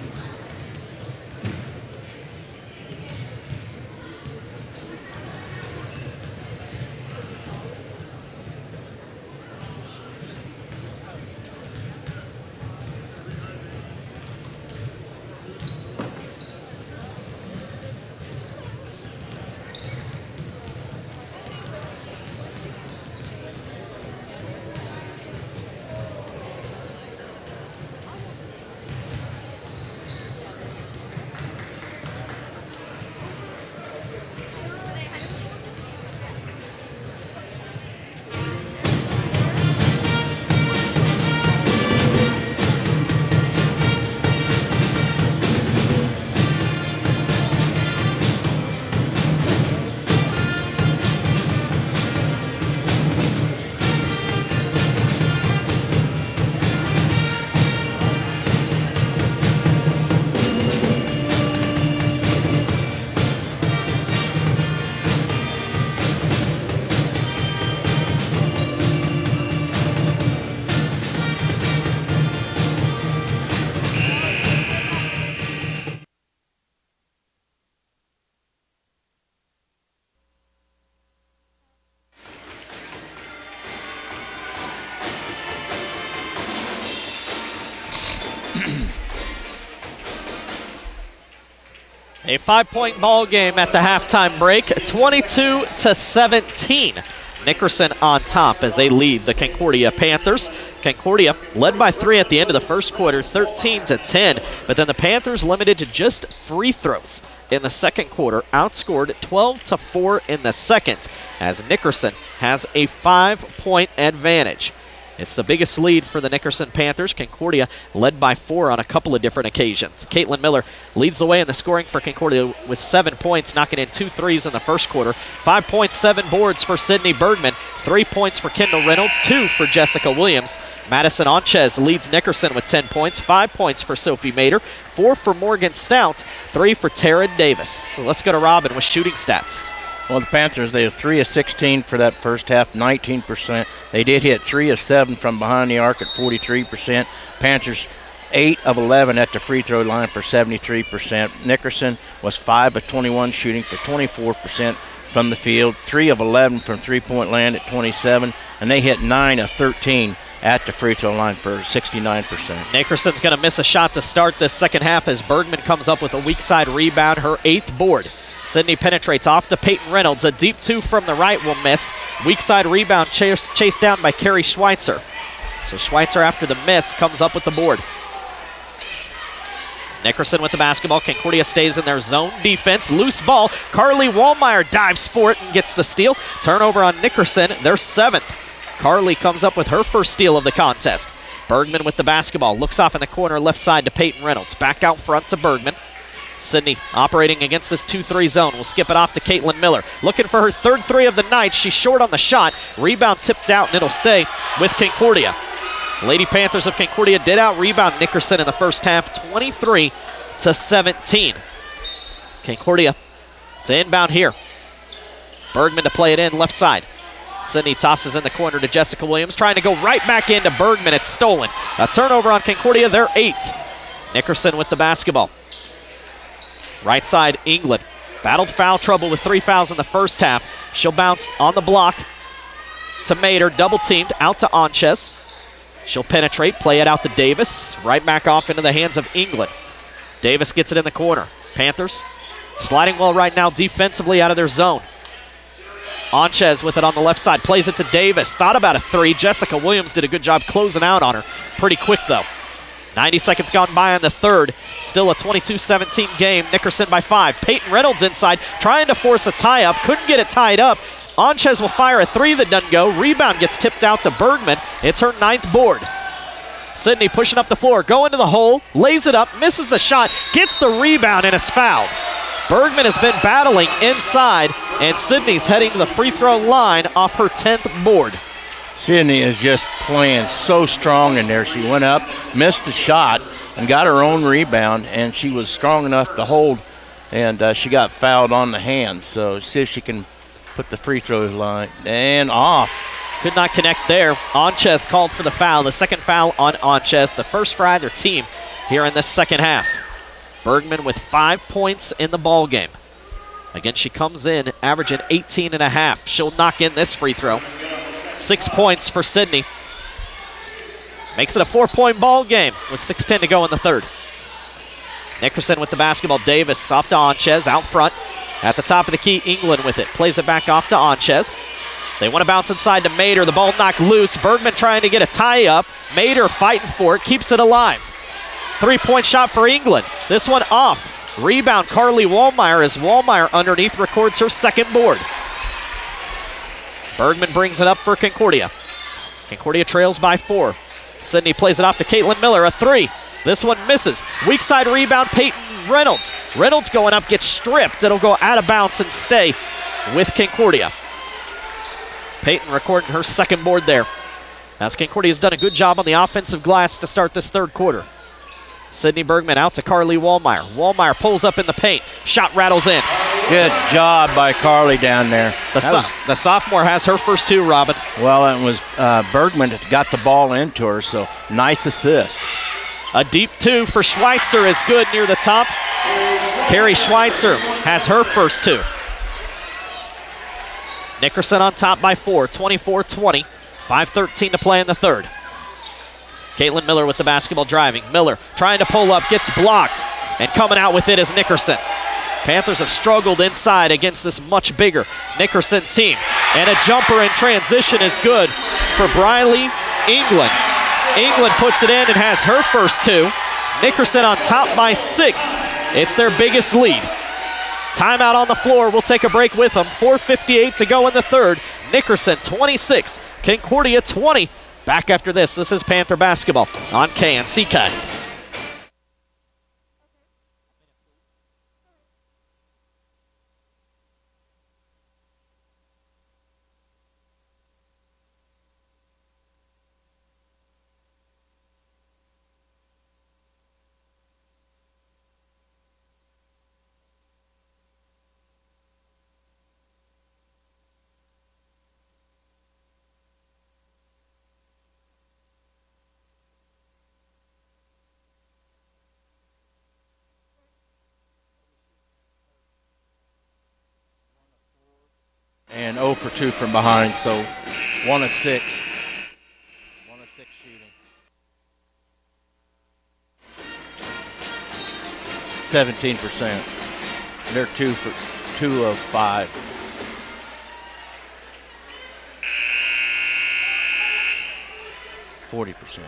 A 5-point ball game at the halftime break, 22-17. Nickerson on top as they lead the Concordia Panthers. Concordia led by 3 at the end of the first quarter, 13-10, but then the Panthers limited to just free throws in the second quarter, outscored 12-4 in the second, as Nickerson has a 5-point advantage. It's the biggest lead for the Nickerson Panthers. Concordia led by 4 on a couple of different occasions. Caitlin Miller leads the way in the scoring for Concordia with 7 points, knocking in 2 threes in the first quarter. 5 points, 7 boards for Sydney Bergman. 3 points for Kendall Reynolds, 2 for Jessica Williams. Madison Onchez leads Nickerson with 10 points, 5 points for Sophie Mader, 4 for Morgan Stout, 3 for Tara Davis. So let's go to Robin with shooting stats. Well, the Panthers, they have 3 of 16 for that first half, 19%. They did hit 3 of 7 from behind the arc at 43%. Panthers, 8 of 11 at the free throw line for 73%. Nickerson was 5 of 21 shooting for 24% from the field, 3 of 11 from three-point land at 27%, and they hit 9 of 13 at the free throw line for 69%. Nickerson's going to miss a shot to start this second half as Bergman comes up with a weak side rebound, her 8th board. Sydney penetrates off to Peyton Reynolds. A deep 2 from the right will miss. Weak side rebound chased down by Carrie Schweitzer. So Schweitzer, after the miss, comes up with the board. Nickerson with the basketball. Concordia stays in their zone defense. Loose ball. Carly Wallmeyer dives for it and gets the steal. Turnover on Nickerson, their 7th. Carly comes up with her first steal of the contest. Bergman with the basketball. Looks off in the corner left side to Peyton Reynolds. Back out front to Bergman. Sydney operating against this 2-3 zone. We'll skip it off to Caitlin Miller. Looking for her 3rd 3 of the night. She's short on the shot. Rebound tipped out, and it'll stay with Concordia. Lady Panthers of Concordia did out-rebound Nickerson in the first half, 23-17. Concordia to inbound here. Bergman to play it in left side. Sydney tosses in the corner to Jessica Williams, trying to go right back into Bergman. It's stolen. A turnover on Concordia, their 8th. Nickerson with the basketball. Right side, England. Battled foul trouble with 3 fouls in the first half. She'll bounce on the block to Mader, double teamed, out to Onchez. She'll penetrate, play it out to Davis. Right back off into the hands of England. Davis gets it in the corner. Panthers sliding well right now defensively out of their zone. Onchez with it on the left side, plays it to Davis. Thought about a 3. Jessica Williams did a good job closing out on her. Pretty quick though. 90 seconds gone by on the third. Still a 22-17 game. Nickerson by 5. Peyton Reynolds inside, trying to force a tie-up. Couldn't get it tied up. Onchez will fire a 3 that doesn't go. Rebound gets tipped out to Bergman. It's her 9th board. Sydney pushing up the floor, going to the hole, lays it up, misses the shot, gets the rebound, and is fouled. Bergman has been battling inside, and Sydney's heading to the free throw line off her 10th board. Sydney is just playing so strong in there. She went up, missed the shot, and got her own rebound, and she was strong enough to hold, and she got fouled on the hand. So see if she can put the free throw line and off. Could not connect there. Onchez called for the foul, the 2nd foul on Onchez, the first for either team here in this second half. Bergman with 5 points in the ball game. Again, she comes in averaging 18.5. She'll knock in this free throw. 6 points for Sydney. Makes it a 4-point ball game with 6:10 to go in the third. Nickerson with the basketball. Davis off to Onchez out front. At the top of the key, England with it. Plays it back off to Onchez. They want to bounce inside to Mader. The ball knocked loose. Bergman trying to get a tie-up. Mader fighting for it. Keeps it alive. 3-point shot for England. This one off. Rebound Carly Wallmeyer as Wallmeyer underneath records her 2nd board. Bergman brings it up for Concordia. Concordia trails by 4. Sydney plays it off to Caitlin Miller, a 3. This one misses. Weak side rebound, Peyton Reynolds. Reynolds going up, gets stripped. It'll go out of bounds and stay with Concordia. Peyton recording her 2nd board there. As Concordia's done a good job on the offensive glass to start this third quarter. Sydney Bergman out to Carly Wallmeyer. Wallmeyer pulls up in the paint. Shot rattles in. Good job by Carly down there. The sophomore has her first 2, Robin. Well, it was Bergman that got the ball into her, so nice assist. A deep 2 for Schweitzer is good near the top. Carrie Schweitzer has her first 2. Nickerson on top by 4, 24-20. 5:13 to play in the third. Caitlin Miller with the basketball driving. Miller trying to pull up, gets blocked, and coming out with it is Nickerson. Panthers have struggled inside against this much bigger Nickerson team. And a jumper in transition is good for Briley England. England puts it in and has her first two. Nickerson on top by 6. It's their biggest lead. Timeout on the floor. We'll take a break with them. 4:58 to go in the third. Nickerson 26, Concordia 20. Back after this. This is Panther basketball on KNCK. And 0 for 2 from behind, so 1 of 6. 1 of 6 shooting. 17%. They're 2 of 5. %.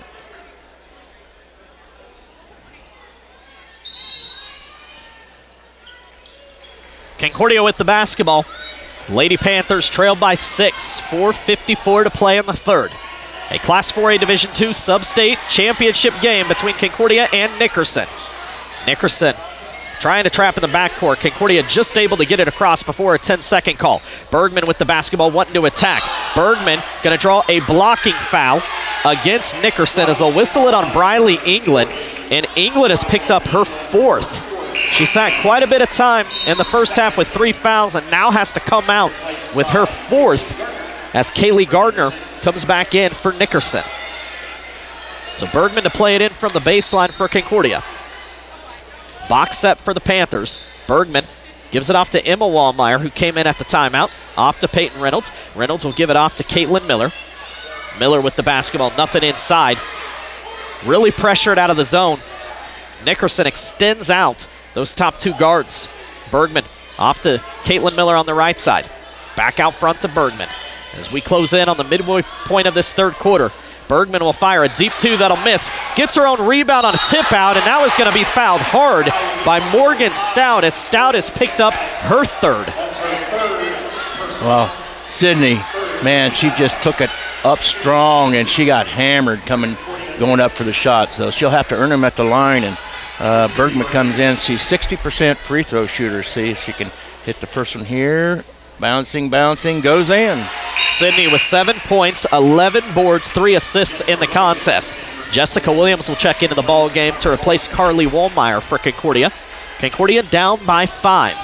Concordia with the basketball. Lady Panthers trailed by 6, 4:54 to play in the third. A Class 4A Division II Substate championship game between Concordia and Nickerson. Nickerson trying to trap in the backcourt. Concordia just able to get it across before a 10-second call. Bergman with the basketball wanting to attack. Bergman going to draw a blocking foul against Nickerson as they'll whistle it on Briley England, and England has picked up her 4th. She sat quite a bit of time in the first half with 3 fouls and now has to come out with her 4th as Kaylee Gardner comes back in for Nickerson. So Bergman to play it in from the baseline for Concordia. Box set for the Panthers. Bergman gives it off to Emma Wallmeyer, who came in at the timeout. Off to Peyton Reynolds. Reynolds will give it off to Caitlin Miller. Miller with the basketball, nothing inside. Really pressured out of the zone. Nickerson extends out those top 2 guards. Bergman off to Caitlin Miller on the right side. Back out front to Bergman. As we close in on the midway point of this third quarter, Bergman will fire a deep 2 that'll miss. Gets her own rebound on a tip out, and now is going to be fouled hard by Morgan Stout as Stout has picked up her 3rd. Well, Sydney, man, she just took it up strong, and she got hammered going up for the shot. So she'll have to earn them at the line, and Bergman comes in. She's 60% free throw shooter. See if she can hit the first one here. Bouncing, goes in. Sydney with 7 points, 11 boards, 3 assists in the contest. Jessica Williams will check into the ball game to replace Carly Wallmeyer for Concordia. Concordia down by 5.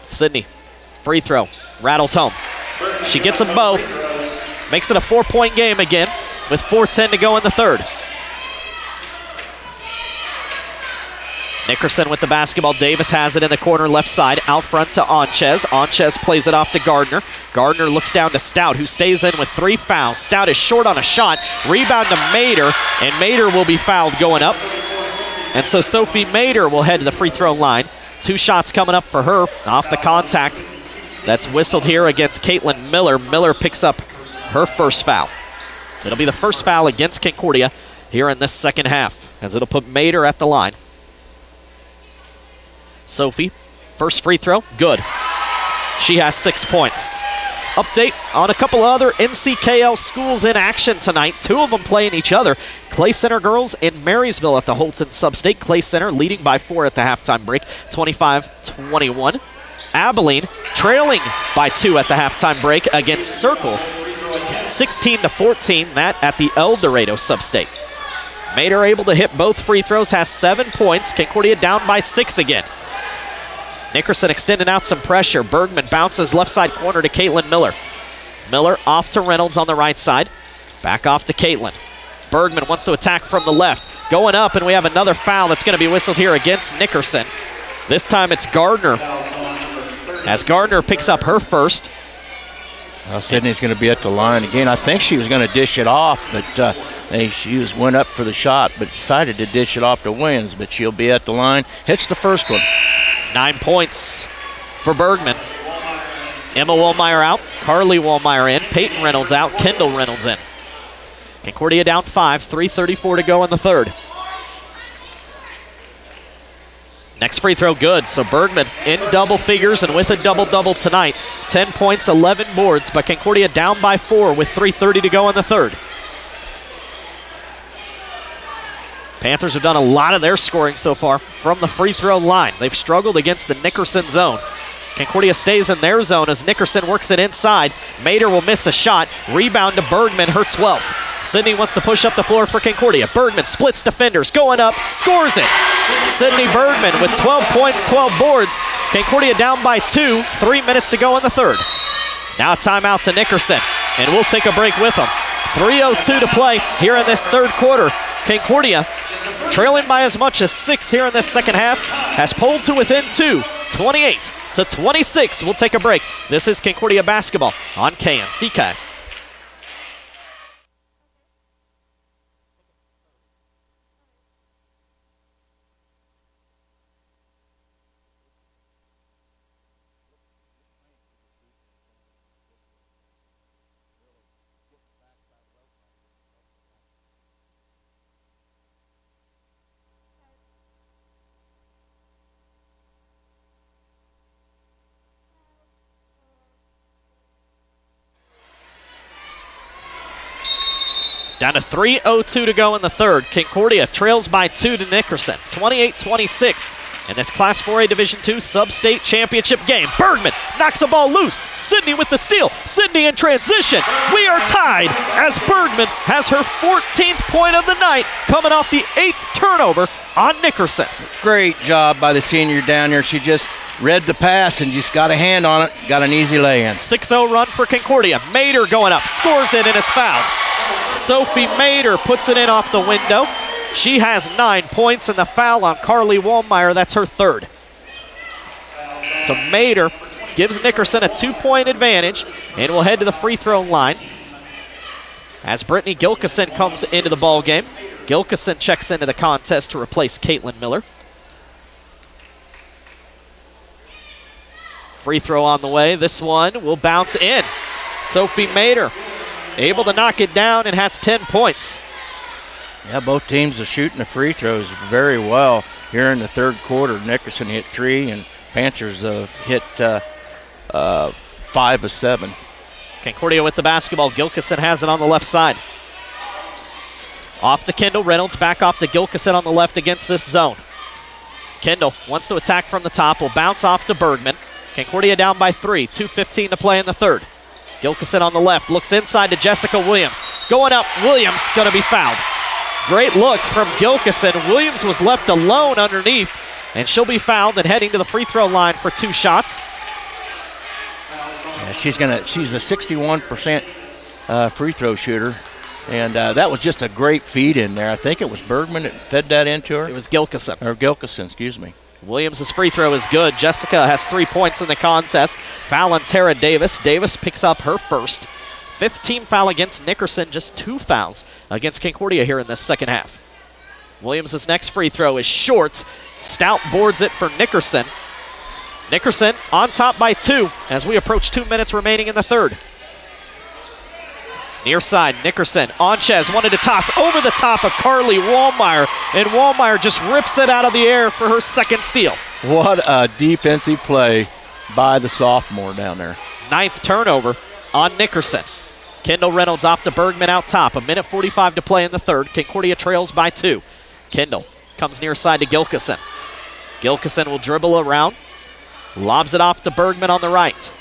Sydney, free throw, rattles home. She gets them both, makes it a 4-point game again with 4:10 to go in the third. Nickerson with the basketball. Davis has it in the corner left side. Out front to Onchez. Onchez plays it off to Gardner. Gardner looks down to Stout, who stays in with 3 fouls. Stout is short on a shot. Rebound to Mader, and Mader will be fouled going up. And so Sophie Mader will head to the free throw line. 2 shots coming up for her off the contact. That's whistled here against Caitlin Miller. Miller picks up her first foul. It'll be the first foul against Concordia here in this second half, as it'll put Mader at the line. Sophie, first free throw, good. She has 6 points. Update on a couple other NCKL schools in action tonight. 2 of them playing each other. Clay Center girls in Marysville at the Holton Substate. Clay Center leading by 4 at the halftime break, 25-21. Abilene trailing by 2 at the halftime break against Circle, 16-14, that at the El Dorado Substate. Mader able to hit both free throws, has 7 points. Concordia down by 6 again. Nickerson extending out some pressure. Bergman bounces left side corner to Caitlin Miller. Miller off to Reynolds on the right side. Back off to Caitlin. Bergman wants to attack from the left. Going up, and we have another foul that's going to be whistled here against Nickerson. This time it's Gardner, as Gardner picks up her first. Well, Sydney's going to be at the line again. I think she was going to dish it off, but she went up for the shot, but decided to dish it off to Williams. But she'll be at the line. Hits the first one. 9 points for Bergman. Emma Wollmeyer out, Carly Wollmeyer in, Peyton Reynolds out, Kendall Reynolds in. Concordia down 5, 3:34 to go in the third. Next free throw good, so Bergman in double figures and with a double-double tonight. 10 points, 11 boards, but Concordia down by 4 with 3:30 to go in the third. Panthers have done a lot of their scoring so far from the free throw line. They've struggled against the Nickerson zone. Concordia stays in their zone as Nickerson works it inside. Mader will miss a shot. Rebound to Bergman, her 12th. Sydney wants to push up the floor for Concordia. Bergman splits defenders, going up, scores it. Sydney Bergman with 12 points, 12 boards. Concordia down by 2, 3 minutes to go in the third. Now timeout to Nickerson, and we'll take a break with them. 3:02 to play here in this third quarter. Concordia, trailing by as much as 6 here in this second half, has pulled to within 2, 28-26. We'll take a break. This is Concordia basketball on KNCK. Down to 3:02 to go in the third. Concordia trails by 2 to Nickerson, 28-26 in this Class 4A Division II Substate Championship game. Bergman knocks the ball loose. Sydney with the steal. Sydney in transition. We are tied as Bergman has her 14th point of the night, coming off the 8th turnover on Nickerson. Great job by the senior down there. She just read the pass and just got a hand on it. Got an easy lay-in. 6-0 run for Concordia. Mader going up, scores it and is fouled. Sophie Mader puts it in off the window. She has 9 points, and the foul on Carly Wollmeyer, that's her third. So Mader gives Nickerson a 2-point advantage, and will head to the free throw line as Brittany Gilkison comes into the ball game. Gilkison checks into the contest to replace Caitlin Miller. Free throw on the way. This one will bounce in. Sophie Mader able to knock it down and has 10 points. Yeah, both teams are shooting the free throws very well here in the third quarter. Nickerson hit 3 and Panthers hit 5 of 7. Concordia with the basketball. Gilkison has it on the left side. Off to Kendall Reynolds, back off to Gilkison on the left against this zone. Kendall wants to attack from the top, will bounce off to Bergman. Concordia down by 3, 2:15 to play in the third. Gilkison on the left, looks inside to Jessica Williams. Going up, Williams gonna be fouled. Great look from Gilkison. Williams was left alone underneath, and she'll be fouled and heading to the free throw line for 2 shots. Yeah, she's a 61% free throw shooter, and that was just a great feed in there. I think it was Bergman that fed that into her. It was Gilkison. Or Gilkison, excuse me. Williams' free throw is good. Jessica has 3 points in the contest. Foul on Tara Davis. Davis picks up her first. 5th team foul against Nickerson. Just 2 fouls against Concordia here in this second half. Williams' next free throw is short. Stout boards it for Nickerson. Nickerson on top by 2 as we approach 2 minutes remaining in the third. Near side, Nickerson, Onchez wanted to toss over the top of Carly Wollmeyer, and Wollmeyer just rips it out of the air for her second steal. What a defensive play by the sophomore down there. 9th turnover on Nickerson. Kendall Reynolds off to Bergman out top. 1:45 to play in the third. Concordia trails by 2. Kendall comes near side to Gilkison. Gilkison will dribble around, lobs it off to Bergman on the right.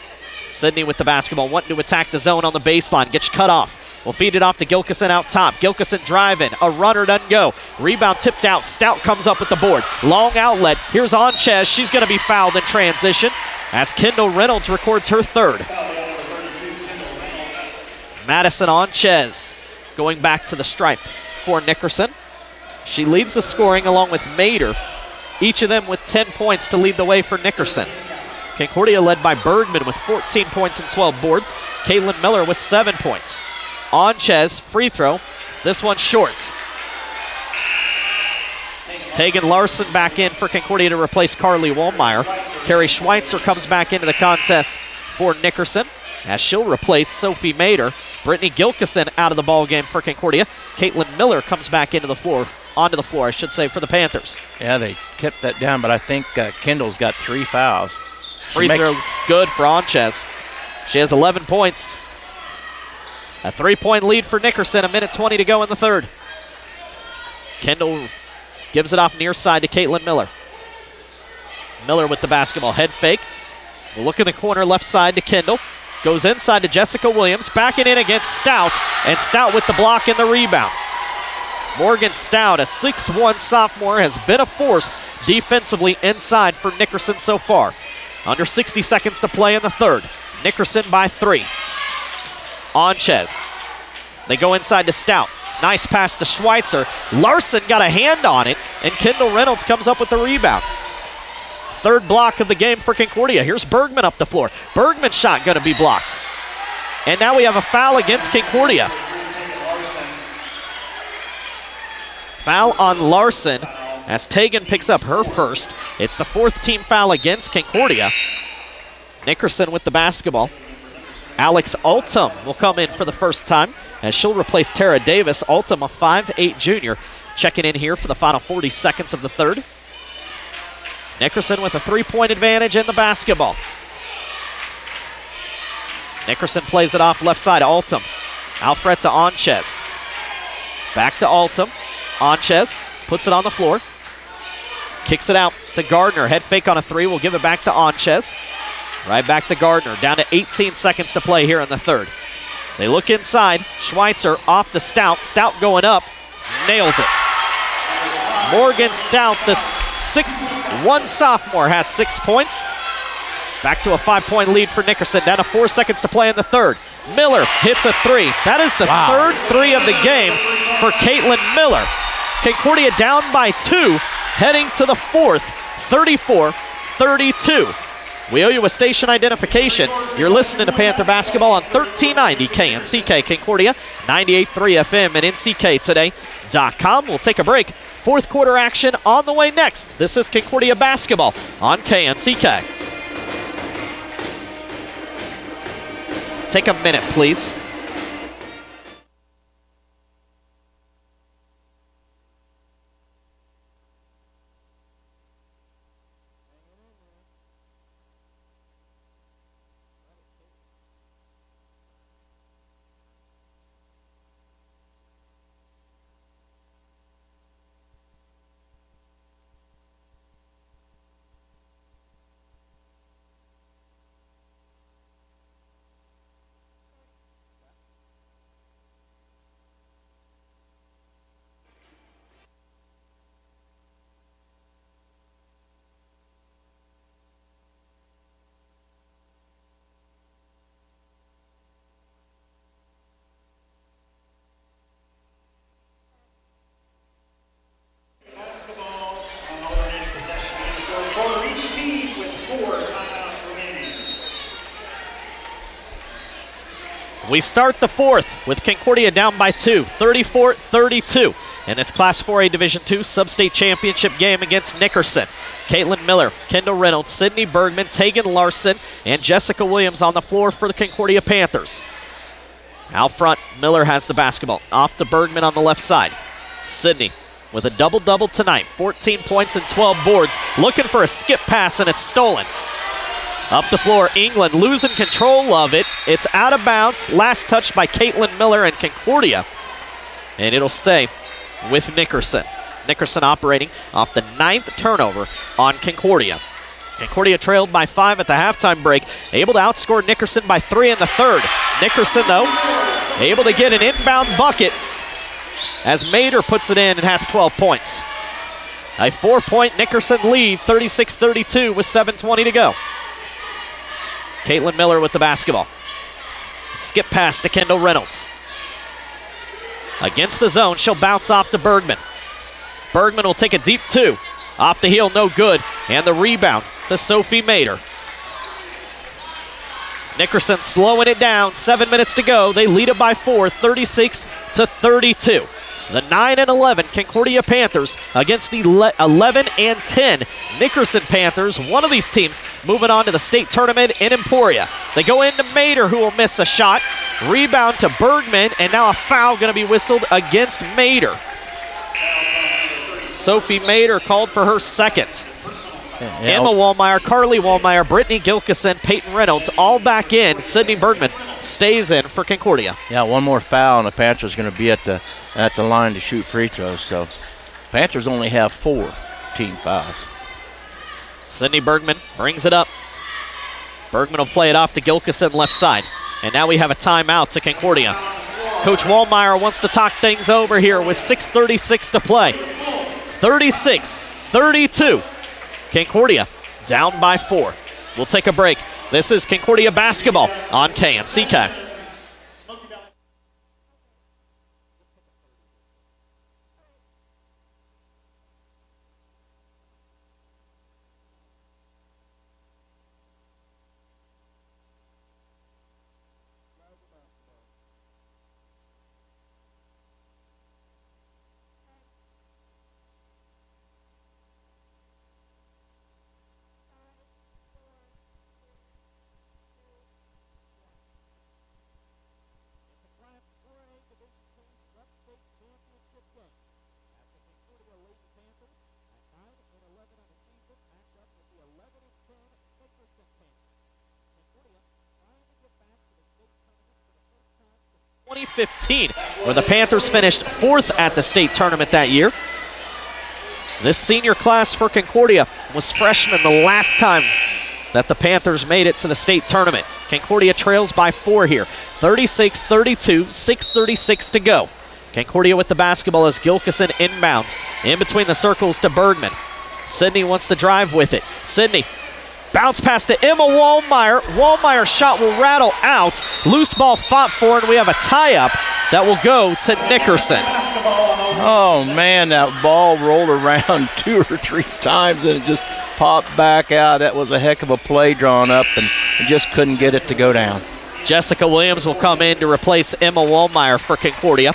Sydney with the basketball, wanting to attack the zone on the baseline. Gets cut off. We'll feed it off to Gilkison out top. Gilkison driving. A runner doesn't go. Rebound tipped out. Stout comes up with the board. Long outlet. Here's Onchez. She's going to be fouled in transition as Kendall Reynolds records her third. Madison Onchez going back to the stripe for Nickerson. She leads the scoring along with Mader. Each of them with 10 points to lead the way for Nickerson. Concordia led by Bergman with 14 points and 12 boards. Caitlin Miller with 7 points. Onchez, free throw. This one short. Tegan Larson back in for Concordia to replace Carly Wollmeyer. Carrie Schweitzer comes back into the contest for Nickerson, as she'll replace Sophie Mader. Brittany Gilkison out of the ball game for Concordia. Caitlin Miller comes back onto the floor, I should say, for the Panthers. Yeah, they kept that down, but I think Kendall's got 3 fouls. Free throw good for Onchez. She has 11 points. A 3-point lead for Nickerson, 1:20 to go in the third. Kendall gives it off near side to Caitlin Miller. Miller with the basketball, head fake. We'll look in the corner left side to Kendall. Goes inside to Jessica Williams, backing in against Stout, and Stout with the block and the rebound. Morgan Stout, a 6'1 sophomore, has been a force defensively inside for Nickerson so far. Under 60 seconds to play in the third. Nickerson by 3. Onchez. They go inside to Stout. Nice pass to Schweitzer. Larson got a hand on it, and Kendall Reynolds comes up with the rebound. Third block of the game for Concordia. Here's Bergman up the floor. Bergman's shot going to be blocked. And now we have a foul against Concordia. Foul on Larson as Tegan picks up her first. It's the 4th team foul against Concordia. Nickerson with the basketball. Alex Altum will come in for the first time as she'll replace Tara Davis. Altum, a 5'8 junior, checking in here for the final 40 seconds of the third. Nickerson with a 3-point advantage in the basketball. Nickerson plays it off left side, Altum. Alfred to Onchez. Back to Altum. Onchez puts it on the floor. Kicks it out to Gardner. Head fake on a 3. We'll give it back to Onchez. Right back to Gardner. Down to 18 seconds to play here in the third. They look inside. Schweitzer off to Stout. Stout going up. Nails it. Morgan Stout, the 6'1 sophomore, has 6 points. Back to a 5-point lead for Nickerson. Down to 4 seconds to play in the third. Miller hits a 3. That is the third 3 of the game for Caitlin Miller. Concordia down by 2, heading to the fourth, 34-32. We owe you a station identification. You're listening to Panther Basketball on 1390 KNCK Concordia, 98.3 FM and NCKtoday.com. We'll take a break. Fourth quarter action on the way next. This is Concordia Basketball on KNCK. Take a minute, please. We start the fourth with Concordia down by 2, 34-32 in this Class 4A Division II Substate Championship game against Nickerson. Caitlin Miller, Kendall Reynolds, Sydney Bergman, Tegan Larson, and Jessica Williams on the floor for the Concordia Panthers. Out front, Miller has the basketball. Off to Bergman on the left side. Sydney with a double-double tonight, 14 points and 12 boards, looking for a skip pass, and it's stolen. Up the floor, England losing control of it. It's out of bounds. Last touch by Caitlin Miller and Concordia. And it'll stay with Nickerson. Nickerson operating off the 9th turnover on Concordia. Concordia trailed by 5 at the halftime break. Able to outscore Nickerson by 3 in the third. Nickerson, though, able to get an inbound bucket as Mader puts it in and has 12 points. A 4-point Nickerson lead, 36-32 with 7:20 to go. Caitlin Miller with the basketball. Skip pass to Kendall Reynolds. Against the zone, she'll bounce off to Bergman. Bergman will take a deep 2. Off the heel, no good. And the rebound to Sophie Mader. Nickerson slowing it down, 7 minutes to go. They lead it by 4, 36-32. The 9-11 Concordia Panthers against the 11-10 Nickerson Panthers. One of these teams moving on to the state tournament in Emporia. They go into Mater, who will miss a shot. Rebound to Bergman, and now a foul going to be whistled against Mater. Sophie Mater called for her second. Emma Wallmeyer, Carly Wallmeyer, Brittany Gilkison, Peyton Reynolds, all back in. Sydney Bergman stays in for Concordia. Yeah, one more foul, and the Panthers going to be at the line to shoot free throws. So Panthers only have 4 team fouls. Sydney Bergman brings it up. Bergman will play it off to Gilkison left side. And now we have a timeout to Concordia. Coach Wallmeyer wants to talk things over here with 6:36 to play. 36-32. Concordia down by 4. We'll take a break. This is Concordia basketball on KNCK. Where the Panthers finished 4th at the state tournament that year. This senior class for Concordia was freshmen the last time that the Panthers made it to the state tournament. Concordia trails by 4 here. 36-32, 6:36 to go. Concordia with the basketball as Gilkison inbounds. In between the circles to Bergman. Sydney wants to drive with it. Sydney. Bounce pass to Emma Wallmeyer. Wallmeyer's shot will rattle out. Loose ball fought for, and we have a tie-up that will go to Nickerson. Oh, man, that ball rolled around 2 or 3 times, and it just popped back out. That was a heck of a play drawn up, and just couldn't get it to go down. Jessica Williams will come in to replace Emma Wallmeyer for Concordia.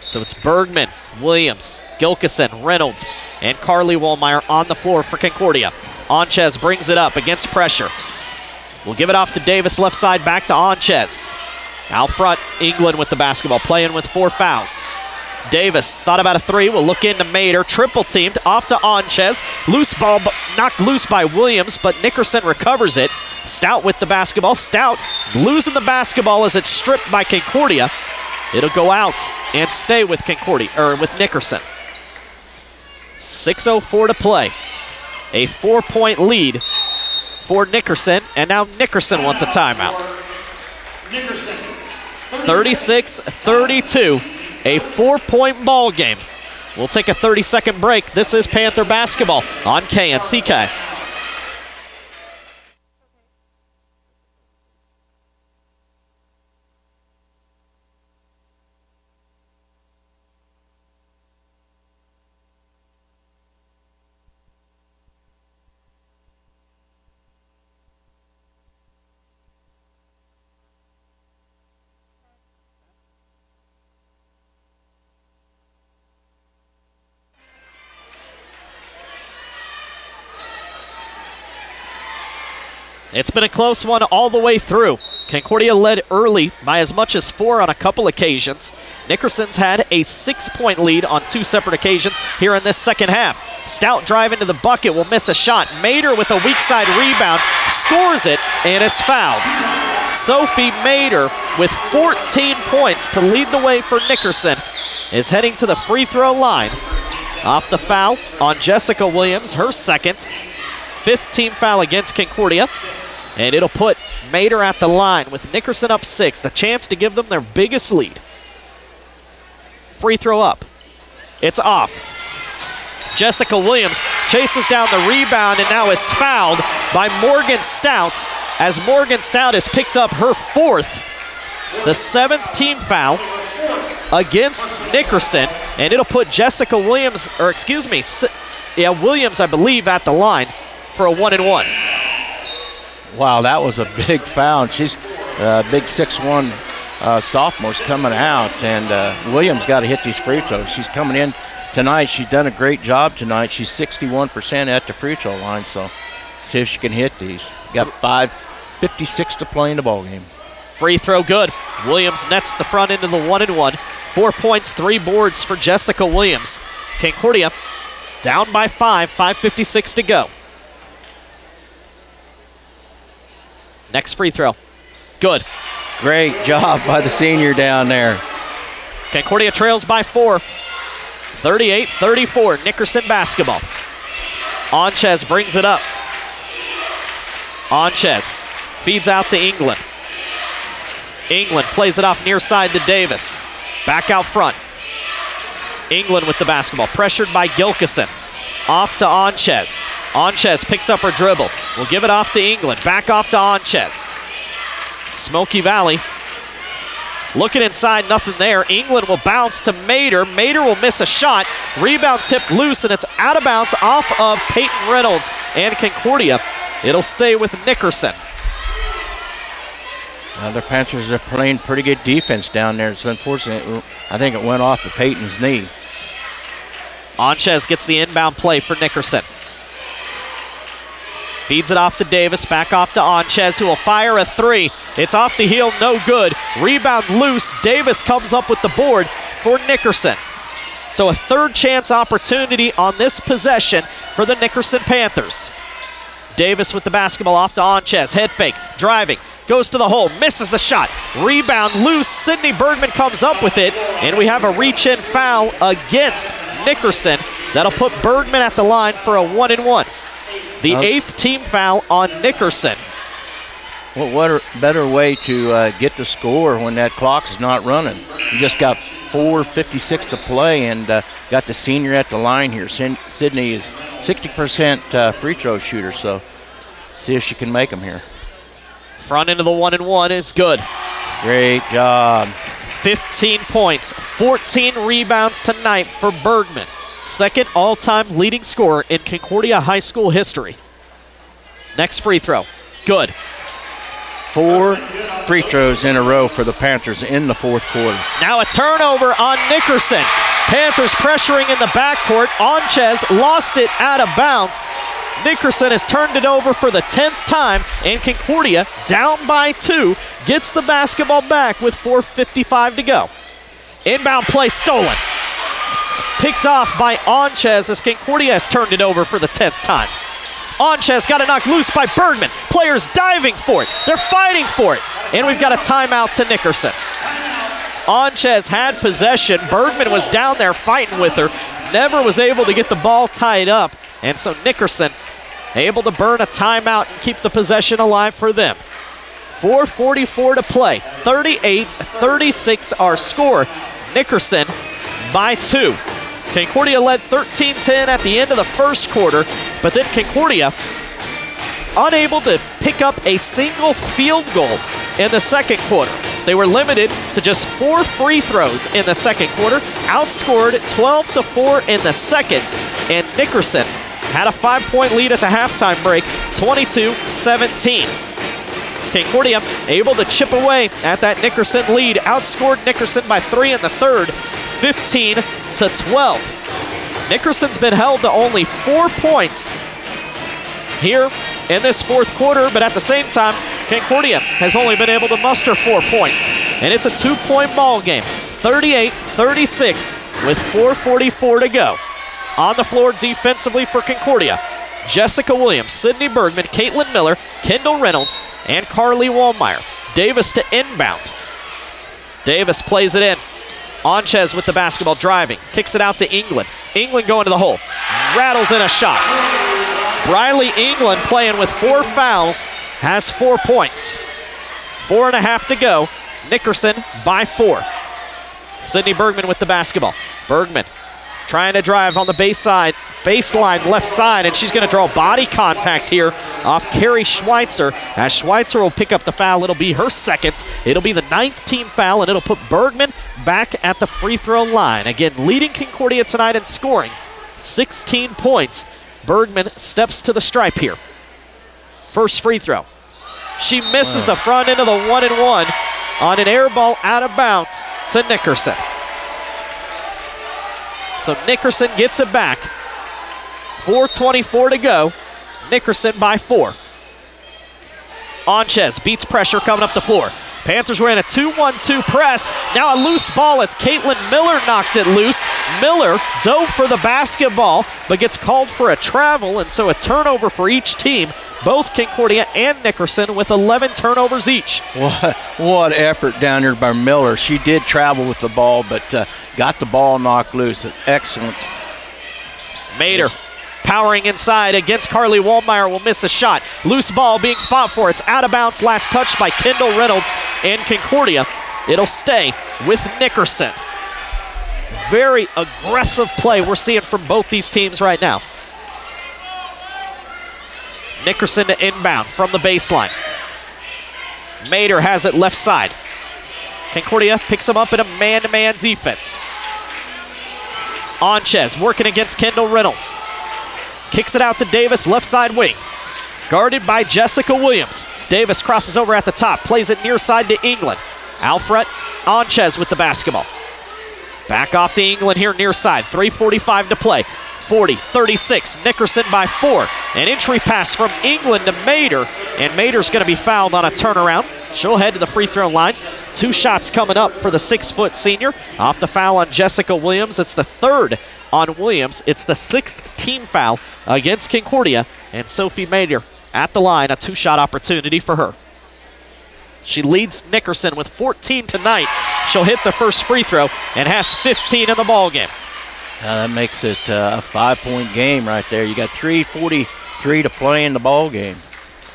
So it's Bergman, Williams, Gilkison, Reynolds, and Carly Wallmeyer on the floor for Concordia. Onchez brings it up against pressure. We'll give it off to Davis, left side, back to Onchez. Out front, England with the basketball, playing with 4 fouls. Davis thought about a 3, will look into Mater, triple teamed, off to Onchez. Loose ball, knocked loose by Williams, but Nickerson recovers it. Stout with the basketball. Stout losing the basketball as it's stripped by Concordia. It'll go out and stay with Concordia, or with Nickerson. 6:04 to play. A 4-point lead for Nickerson, and now Nickerson wants a timeout. 36-32, a 4-point ball game. We'll take a 30-second break. This is Panther basketball on KNCK. It's been a close one all the way through. Concordia led early by as much as 4 on a couple occasions. Nickerson's had a 6-point lead on 2 separate occasions here in this second half. Stout driving to the bucket, will miss a shot. Mater with a weak side rebound, scores it, and is fouled. Sophie Mater with 14 points to lead the way for Nickerson is heading to the free throw line. Off the foul on Jessica Williams, her second. 5th team foul against Concordia. And it'll put Mater at the line with Nickerson up 6, the chance to give them their biggest lead. Free throw up. It's off. Jessica Williams chases down the rebound and now is fouled by Morgan Stout, as Morgan Stout has picked up her 4th, the 7th team foul against Nickerson, and it'll put Jessica Williams, or excuse me, Williams, I believe, at the line for a 1-and-1. Wow, that was a big foul. She's big 6'1" sophomore's coming out, and Williams got to hit these free throws. She's coming in tonight. She's done a great job tonight. She's 61% at the free throw line, so see if she can hit these. Got 5:56 to play in the ball game. Free throw good. Williams nets the front end of the 1-and-1. 4 points, 3 boards for Jessica Williams. Concordia down by 5, 5:56 to go. Next free throw. Good. Great job by the senior down there. Concordia trails by 4. 38-34, Nickerson basketball. Onchez brings it up. Onchez feeds out to England. England plays it off near side to Davis. Back out front. England with the basketball, pressured by Gilkison. Off to Onchez. Onchez picks up her dribble. We'll give it off to England. Back off to Onchez. Smoky Valley looking inside, nothing there. England will bounce to Mater. Mater will miss a shot. Rebound tipped loose, and it's out of bounds off of Peyton Reynolds and Concordia. It'll stay with Nickerson. The Panthers are playing pretty good defense down there. It's unfortunate. I think it went off of Peyton's knee. Onchez gets the inbound play for Nickerson. Feeds it off to Davis, back off to Onchez, who will fire a 3. It's off the heel, no good. Rebound loose. Davis comes up with the board for Nickerson. So a third chance opportunity on this possession for the Nickerson Panthers. Davis with the basketball off to Onchez. Head fake, driving, goes to the hole, misses the shot. Rebound loose. Sydney Bergman comes up with it, and we have a reach-in foul against Nickerson. That'll put Bergman at the line for a 1-and-1. The 8th team foul on Nickerson. Well, what a better way to get the score when that clock's not running. You just got 4:56 to play and got the senior at the line here. Sydney is 60% free throw shooter, so see if she can make them here. Front end of the 1-and-1 is good. Great job. 15 points, 14 rebounds tonight for Bergman. Second all-time leading scorer in Concordia High School history. Next free throw. Good. 4 free throws in a row for the Panthers in the fourth quarter. Now a turnover on Nickerson. Panthers pressuring in the backcourt. Onchez lost it out of bounds. Nickerson has turned it over for the 10th time, and Concordia, down by 2, gets the basketball back with 4:55 to go. Inbound play stolen. Picked off by Onchez as Concordia has turned it over for the 10th time. Onchez got it knocked loose by Bergman. Players diving for it. They're fighting for it. And we've got a timeout to Nickerson. Onchez had possession. Bergman was down there fighting with her. Never was able to get the ball tied up. And so Nickerson able to burn a timeout and keep the possession alive for them. 4:44 to play. 38-36 our score. Nickerson by 2. Concordia led 13-10 at the end of the first quarter, but then Concordia unable to pick up a single field goal in the second quarter. They were limited to just 4 free throws in the second quarter, outscored 12-4 in the second, and Nickerson had a 5-point lead at the halftime break, 22-17. Concordia able to chip away at that Nickerson lead, outscored Nickerson by 3 in the third, 15-12. Nickerson's been held to only 4 points here in this fourth quarter, but at the same time, Concordia has only been able to muster 4 points. And it's a 2-point ball game, 38-36 with 4:44 to go. On the floor defensively for Concordia, Jessica Williams, Sydney Bergman, Caitlin Miller, Kendall Reynolds, and Carly Wallmeyer. Davis to inbound. Davis plays it in. Onchez with the basketball driving. Kicks it out to England. England going to the hole. Rattles in a shot. Briley England playing with 4 fouls. Has 4 points. 4.5 to go. Nickerson by 4. Sydney Bergman with the basketball. Bergman trying to drive on the baseline left side, and she's going to draw body contact here off Carrie Schweitzer. As Schweitzer will pick up the foul, it'll be her second. It'll be the 9th team foul, and it'll put Bergman back at the free throw line. Again, leading Concordia tonight in scoring, 16 points. Bergman steps to the stripe here. First free throw. She misses the front end of the 1-and-1 on an air ball out of bounds to Nickerson. So Nickerson gets it back. 4:24 to go. Nickerson by 4. Onchez beats pressure coming up the floor. Panthers were in a 2-1-2 press. Now a loose ball as Caitlin Miller knocked it loose. Miller dove for the basketball, but gets called for a travel, and so a turnover for each team. Both Concordia and Nickerson with 11 turnovers each. What effort down there by Miller. She did travel with the ball, but got the ball knocked loose. Excellent. Mater powering inside against Carly Wallmeyer will miss a shot. Loose ball being fought for. It's out of bounds. Last touch by Kendall Reynolds and Concordia. It'll stay with Nickerson. Very aggressive play we're seeing from both these teams right now. Nickerson to inbound from the baseline. Mater has it left side. Concordia picks him up in a man-to-man defense. Onchez working against Kendall Reynolds. Kicks it out to Davis, left side wing. Guarded by Jessica Williams. Davis crosses over at the top, plays it near side to England. Alfred Onchez with the basketball. Back off to England here near side. 3:45 to play. 40-36, Nickerson by 4. An entry pass from England to Mater, and Mater's going to be fouled on a turnaround. She'll head to the free throw line. 2 shots coming up for the 6-foot senior. Off the foul on Jessica Williams. It's the 3rd on Williams. It's the 6th team foul against Concordia, and Sophie Mater at the line, a 2-shot opportunity for her. She leads Nickerson with 14 tonight. She'll hit the first free throw and has 15 in the ball game. That makes it a 5-point game right there. You got 3:43 to play in the ball game.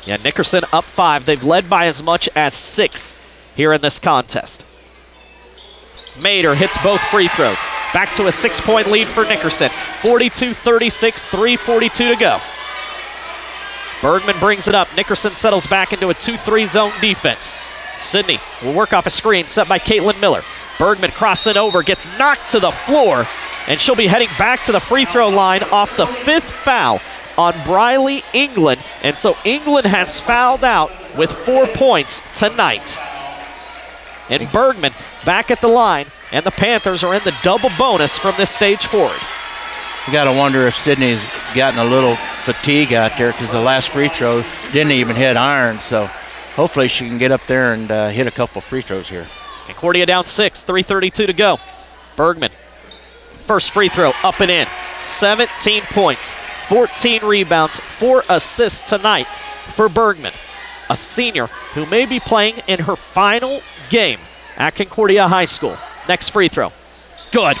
Yeah, Nickerson up 5. They've led by as much as 6 here in this contest. Mater hits both free throws. Back to a 6-point lead for Nickerson. 42-36, 3:42 to go. Bergman brings it up. Nickerson settles back into a 2-3 zone defense. Sydney will work off a screen set by Caitlin Miller. Bergman crossing over, gets knocked to the floor, and she'll be heading back to the free throw line off the 5th foul on Briley England. And so England has fouled out with 4 points tonight. And Bergman back at the line, and the Panthers are in the double bonus from this stage forward. You got to wonder if Sydney's gotten a little fatigue out there because the last free throw didn't even hit iron. So hopefully she can get up there and hit a couple free throws here. Concordia down 6, 3:32 to go. Bergman, first free throw up and in. 17 points, 14 rebounds, 4 assists tonight for Bergman, a senior who may be playing in her final game at Concordia High School. Next free throw. Good.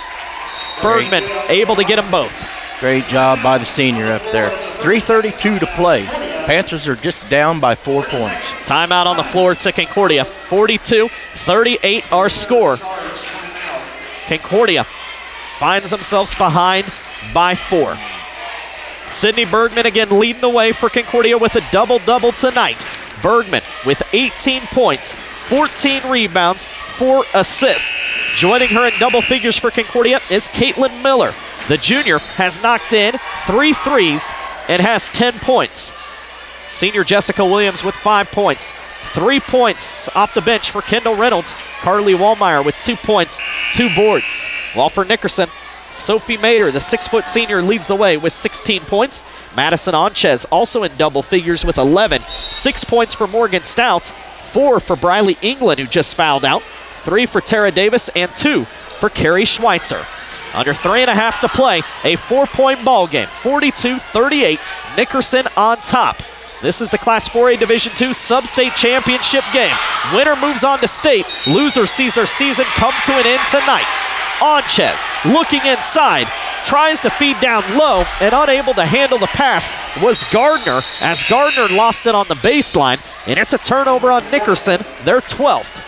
Bergman able to get them both. Great job by the senior up there. 3:32 to play. Panthers are just down by 4 points. Timeout on the floor to Concordia. 42-38 our score. Concordia finds themselves behind by 4. Sydney Bergman again leading the way for Concordia with a double-double tonight. Bergman with 18 points, 14 rebounds, 4 assists. Joining her in double figures for Concordia is Caitlin Miller. The junior has knocked in 3 threes and has 10 points. Senior Jessica Williams with 5 points. 3 points off the bench for Kendall Reynolds. Carly Wallmeyer with 2 points, 2 boards. While for Nickerson, Sophie Mater, the 6-foot senior, leads the way with 16 points. Madison Onchez also in double figures with 11. 6 points for Morgan Stout, 4 for Briley England, who just fouled out, 3 for Tara Davis, and 2 for Carrie Schweitzer. Under 3.5 to play, a 4-point ball game. 42-38, Nickerson on top. This is the Class 4A Division II Substate Championship game. Winner moves on to state. Loser sees their season come to an end tonight. Onchez looking inside, tries to feed down low, and unable to handle the pass was Gardner, as Gardner lost it on the baseline, and it's a turnover on Nickerson, their 12th.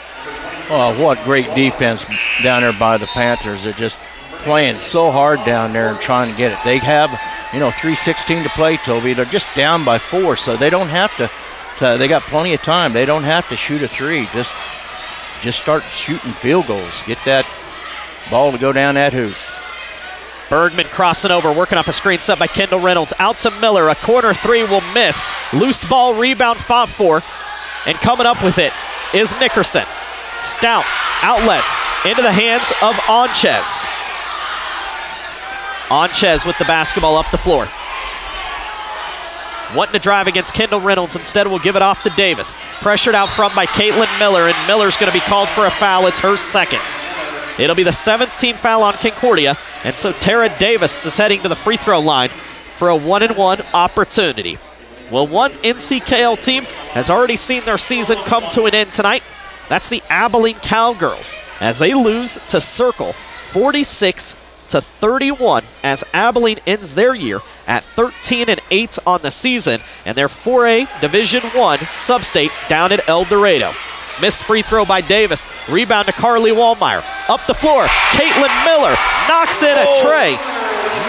Oh, what great defense down there by the Panthers. They're just playing so hard down there and trying to get it. They have, 3:16 to play, Toby. They're just down by 4, so they don't have to they got plenty of time. They don't have to shoot a 3. Just start shooting field goals. Get that ball to go down that hoop. Bergman crossing over, working off a screen set by Kendall Reynolds. Out to Miller, a corner 3 will miss. Loose ball, rebound fought for. And coming up with it is Nickerson. Stout outlets into the hands of Onchez. Onchez with the basketball up the floor. Wanting to drive against Kendall Reynolds. Instead, will give it off to Davis. Pressured out front by Caitlin Miller, and Miller's going to be called for a foul. It's her second. It'll be the 17th foul on Concordia, and so Tara Davis is heading to the free throw line for a 1-and-1 opportunity. Well, one NCKL team has already seen their season come to an end tonight. That's the Abilene Cowgirls, as they lose to Circle 46-31, as Abilene ends their year at 13-8 on the season, and their 4A Division I Substate down at El Dorado. Missed free throw by Davis. Rebound to Carly Wallmeyer. Up the floor, Caitlin Miller knocks in a tray.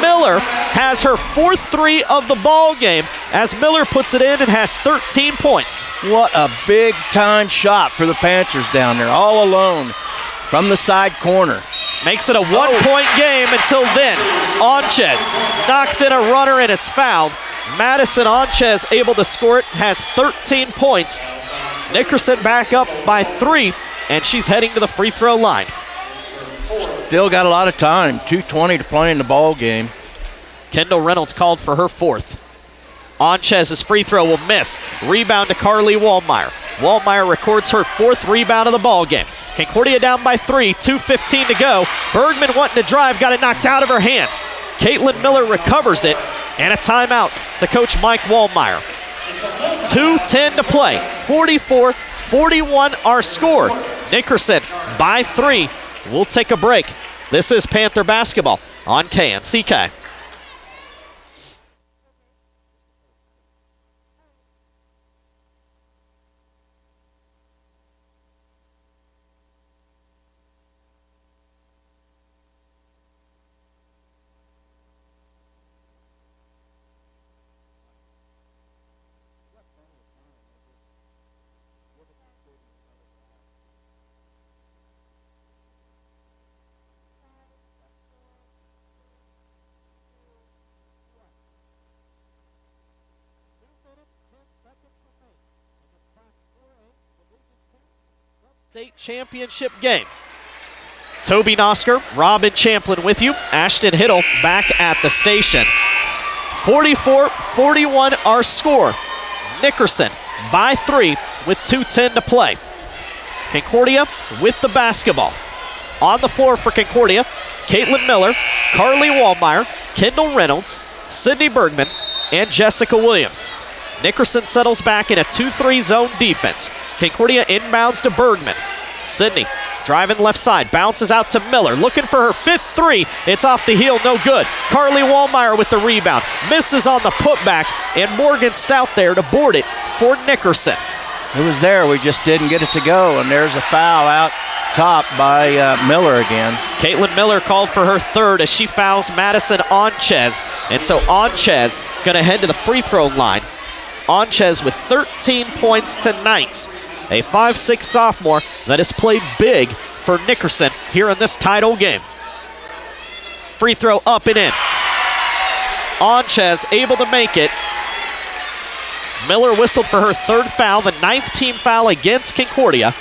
Miller has her fourth three of the ball game as Miller puts it in and has 13 points. What a big-time shot for the Panthers down there, all alone from the side corner. Makes it a one-point game until then. Onchez knocks in a runner and is fouled. Madison Onchez able to score it, has 13 points. Nickerson back up by 3, and she's heading to the free throw line. Still got a lot of time, 2:20 to play in the ball game. Kendall Reynolds called for her fourth. Onchez's free throw will miss. Rebound to Carly Wallmeyer. Wallmeyer records her fourth rebound of the ball game. Concordia down by 3, 2:15 to go. Bergman wanting to drive, got it knocked out of her hands. Caitlin Miller recovers it, and a timeout to Coach Mike Wallmeyer. 2:10 to play, 44-41 our score. Nickerson by 3. We'll take a break. This is Panther basketball on KNCK. State championship game. Toby Nosker, Robin Champlin with you. Ashton Hiddle back at the station. 44-41 our score. Nickerson by 3 with 2:10 to play. Concordia with the basketball. On the floor for Concordia, Caitlin Miller, Carly Wallmeyer, Kendall Reynolds, Sydney Bergman, and Jessica Williams. Nickerson settles back in a 2-3 zone defense. Concordia inbounds to Bergman. Sydney driving left side, bounces out to Miller, looking for her 5th 3. It's off the heel, no good. Carly Wallmeyer with the rebound, misses on the putback, and Morgan Stout there to board it for Nickerson. It was there, we just didn't get it to go, and there's a foul out top by Miller again. Caitlin Miller called for her 3rd as she fouls Madison Onchez, and so Onchez gonna head to the free throw line. Onchez with 13 points tonight. A 5'6" sophomore that has played big for Nickerson here in this title game. Free throw up and in. Onchez able to make it. Miller whistled for her 3rd foul, the 9th team foul against Concordia.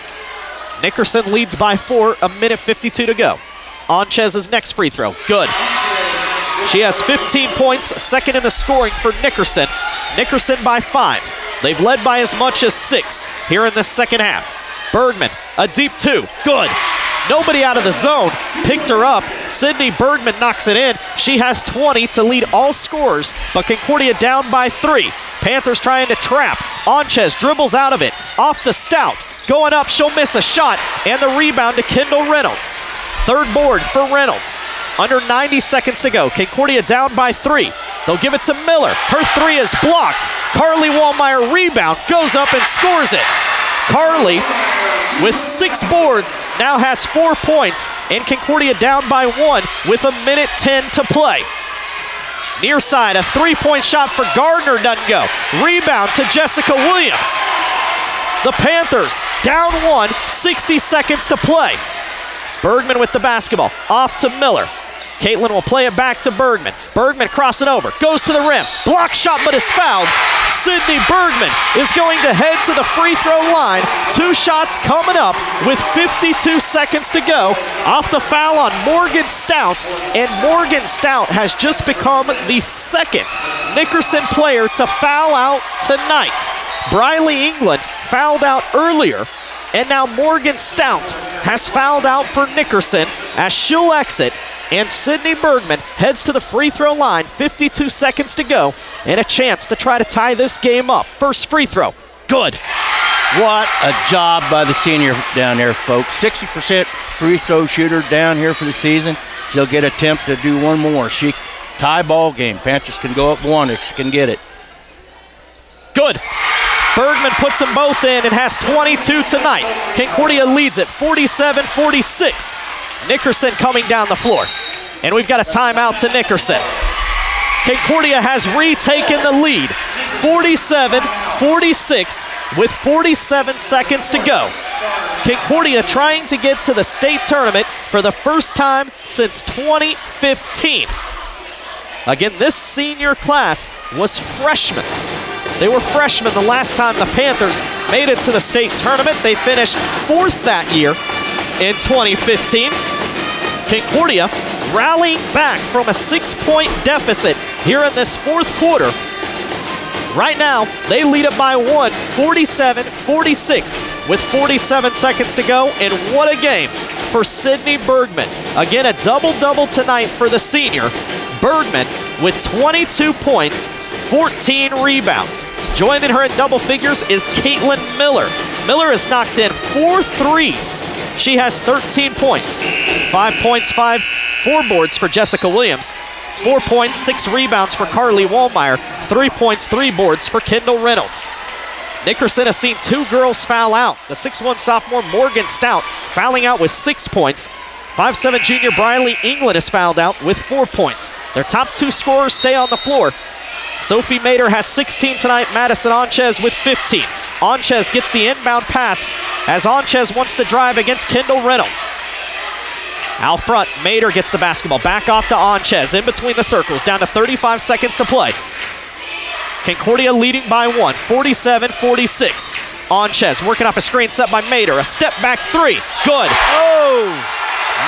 Nickerson leads by 4, 1:52 to go. Onchez's next free throw, good. She has 15 points, 2nd in the scoring for Nickerson. Nickerson by 5. They've led by as much as 6 here in the second half. Bergman, a deep 2, good. Nobody out of the zone, picked her up. Sydney Bergman knocks it in. She has 20 to lead all scorers, but Concordia down by 3. Panthers trying to trap. Onchez dribbles out of it, off to Stout. Going up, she'll miss a shot, and the rebound to Kendall Reynolds. 3rd board for Reynolds. Under 90 seconds to go. Concordia down by 3. They'll give it to Miller. Her 3 is blocked. Carly Wallmeyer rebound, goes up and scores it. Carly, with 6 boards, now has 4 points, and Concordia down by 1 with 1:10 to play. Near side, a 3-point shot for Gardner doesn't go. Rebound to Jessica Williams. The Panthers down 1, 60 seconds to play. Bergman with the basketball, off to Miller. Caitlin will play it back to Bergman. Bergman crossing over, goes to the rim. Block shot, but is fouled. Sydney Bergman is going to head to the free throw line. 2 shots coming up with 52 seconds to go. Off the foul on Morgan Stout, and Morgan Stout has just become the second Nickerson player to foul out tonight. Briley England fouled out earlier, and now Morgan Stout has fouled out for Nickerson as she'll exit, and Sydney Bergman heads to the free throw line. 52 seconds to go, and a chance to try to tie this game up. First free throw, good. What a job by the senior down there, folks. 60% free throw shooter down here for the season. She'll get an attempt to do one more. She tie ball game. Panthers can go up 1 if she can get it. Good. Bergman puts them both in and has 22 tonight. Concordia leads it 47-46. Nickerson coming down the floor. And we've got a timeout to Nickerson. Concordia has retaken the lead, 47-46 with 47 seconds to go. Concordia trying to get to the state tournament for the first time since 2015. Again, this senior class was freshmen. They were freshmen the last time the Panthers made it to the state tournament. They finished 4th that year in 2015. Concordia rallying back from a 6-point deficit here in this 4th quarter. Right now, they lead it by 1, 47-46 with 47 seconds to go, and what a game for Sydney Bergman. Again, a double-double tonight for the senior. Bergman with 22 points, 14 rebounds. Joining her in double figures is Caitlin Miller. Miller has knocked in 4 threes. She has 13 points, 5 points, 4 boards for Jessica Williams, 4 points, 6 rebounds for Carly Wallmeyer, 3 points, 3 boards for Kendall Reynolds. Nickerson has seen 2 girls foul out. The 6'1" sophomore Morgan Stout fouling out with 6 points. 5'7" junior Briley England is fouled out with 4 points. Their top 2 scorers stay on the floor. Sophie Mader has 16 tonight, Madison Onchez with 15. Onchez gets the inbound pass as Onchez wants to drive against Kendall Reynolds. Out front, Mader gets the basketball. Back off to Onchez in between the circles, down to 35 seconds to play. Concordia leading by 1, 47-46. Onchez working off a screen set by Mader. A step back 3, good. Oh!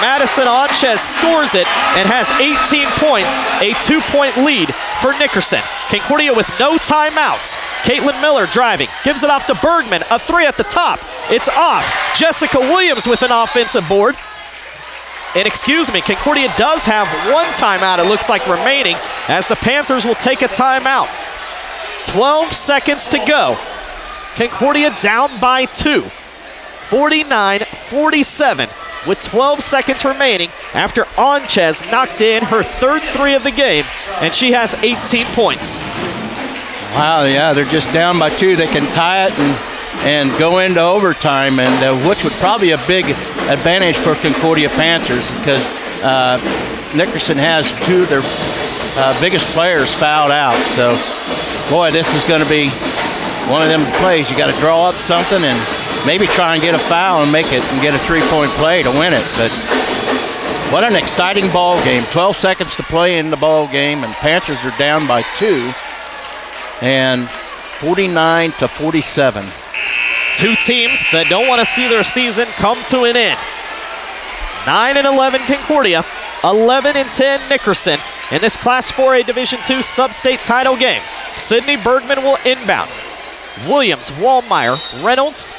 Madison Onchez scores it and has 18 points, a 2-point lead for Nickerson. Concordia with no timeouts. Caitlin Miller driving, gives it off to Bergman, a 3 at the top. It's off. Jessica Williams with an offensive board. And excuse me, Concordia does have 1 timeout, it looks like, remaining, as the Panthers will take a timeout. 12 seconds to go. Concordia down by 2, 49-47. With 12 seconds remaining after Onchez knocked in her 3rd 3 of the game, and she has 18 points. Wow, yeah, they're just down by 2. They can tie it and go into overtime, and which would probably be a big advantage for Concordia Panthers because Nickerson has 2 of their biggest players fouled out. So, boy, this is going to be one of them plays. You got to draw up something and maybe try and get a foul and make it and get a 3-point play to win it. But what an exciting ball game. 12 seconds to play in the ball game, and Panthers are down by 2 and 49-47. 2 teams that don't want to see their season come to an end. 9-11 Concordia, 11-10 Nickerson in this Class 4A Division II Substate title game. Sydney Bergman will inbound. Williams, Wallmeyer, Reynolds,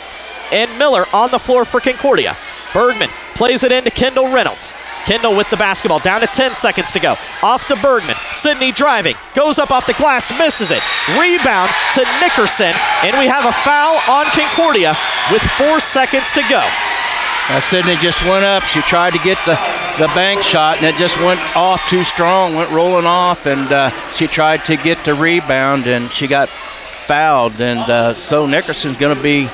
and Miller on the floor for Concordia. Bergman plays it into Kendall Reynolds. Kendall with the basketball, down to 10 seconds to go. Off to Bergman, Sydney driving, goes up off the glass, misses it. Rebound to Nickerson, and we have a foul on Concordia with 4 seconds to go. Sydney just went up. She tried to get the bank shot, and it just went off too strong, went rolling off, and she tried to get the rebound, and she got fouled. And so Nickerson's going to be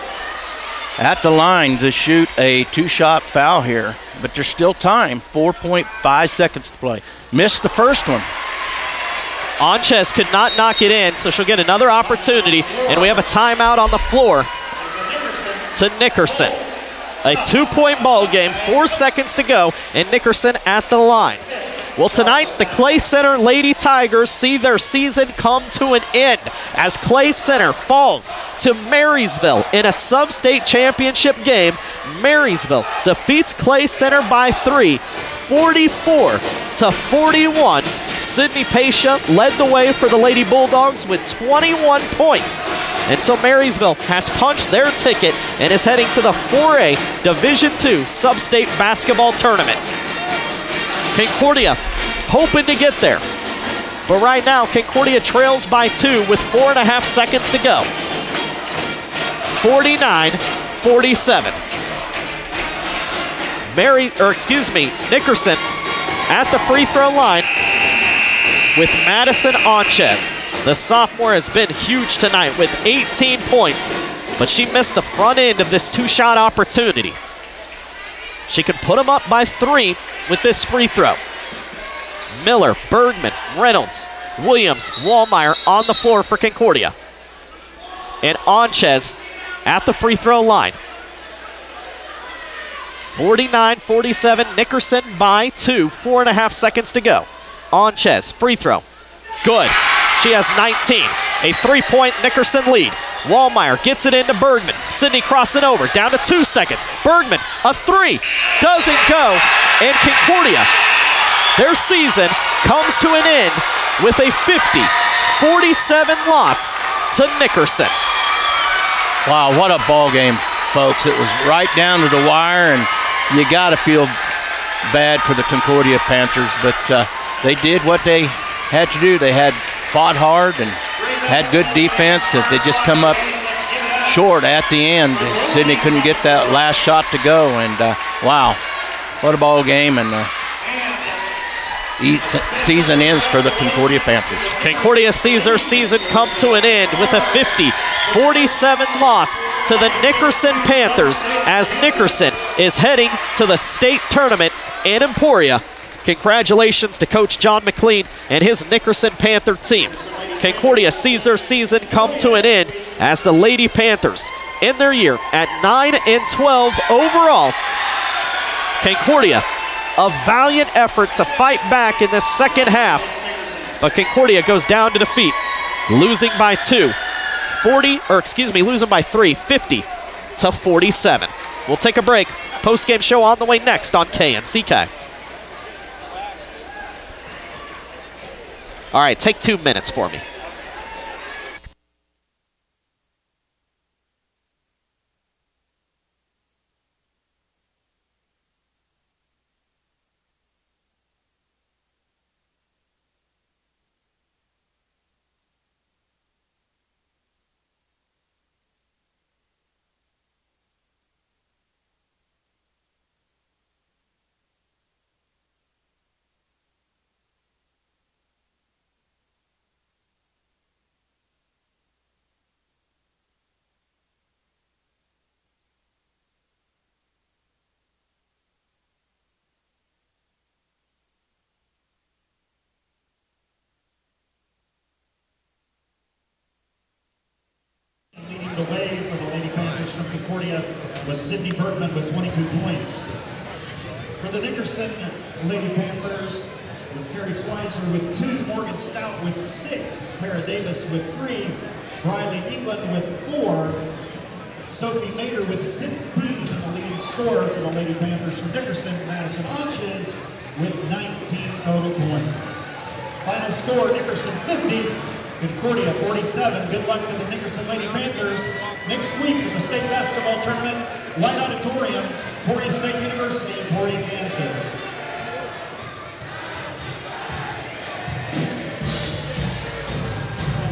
at the line to shoot a 2-shot foul here, but there's still time. 4.5 seconds to play. Missed the first one. Onchez could not knock it in, so she'll get another opportunity, and we have a timeout on the floor to Nickerson. A 2-point ball game, 4 seconds to go, and Nickerson at the line. Well, tonight, the Clay Center Lady Tigers see their season come to an end as Clay Center falls to Marysville in a Substate championship game. Marysville defeats Clay Center by 3, 44-41. Sydney Pasha led the way for the Lady Bulldogs with 21 points. And so Marysville has punched their ticket and is heading to the 4A Division II Substate Basketball Tournament. Concordia hoping to get there. But right now, Concordia trails by 2 with 4.5 seconds to go. 49-47. Nickerson at the free throw line with Madison Onchez. The sophomore has been huge tonight with 18 points, but she missed the front end of this two-shot opportunity. She can put them up by 3 with this free throw. Miller, Bergman, Reynolds, Williams, Wallmeyer on the floor for Concordia. And Onchez at the free throw line. 49-47, Nickerson by 2, 4.5 seconds to go. Onchez, free throw, good. She has 19, a 3-point Nickerson lead. Wallmeyer gets it into Bergman. Sydney crossing over, down to 2 seconds. Bergman, a 3, doesn't go. And Concordia, their season comes to an end with a 50-47 loss to Nickerson. Wow, what a ball game, folks. It was right down to the wire, and you got to feel bad for the Concordia Panthers, but they did what they had to do. They had fought hard and had good defense. They just come up short at the end. Sydney couldn't get that last shot to go, and wow, what a ball game. And season ends for the Concordia Panthers. Concordia sees their season come to an end with a 50-47 loss to the Nickerson Panthers as Nickerson is heading to the state tournament in Emporia. Congratulations to Coach John McLean and his Nickerson Panther team. Concordia sees their season come to an end as the Lady Panthers end their year at 9-12 overall. Concordia, a valiant effort to fight back in the second half, but Concordia goes down to defeat, losing by 3, 50-47. We'll take a break. Post-game show on the way next on KNCK. All right, take 2 minutes for me. The way for the Lady Panthers from Concordia was Sydney Bergman with 22 points. For the Nickerson Lady Panthers, it was Carrie Schweizer with 2, Morgan Stout with 6, Tara Davis with 3, Briley England with 4, Sophie Mader with 16, the leading scorer for the Lady Panthers from Nickerson, Madison Onchez with 19 total points. Final score, Nickerson 50, Concordia 47. Good luck to the Nickerson Lady Panthers next week in the state basketball tournament, White Auditorium, Emporia State University, Emporia, Kansas.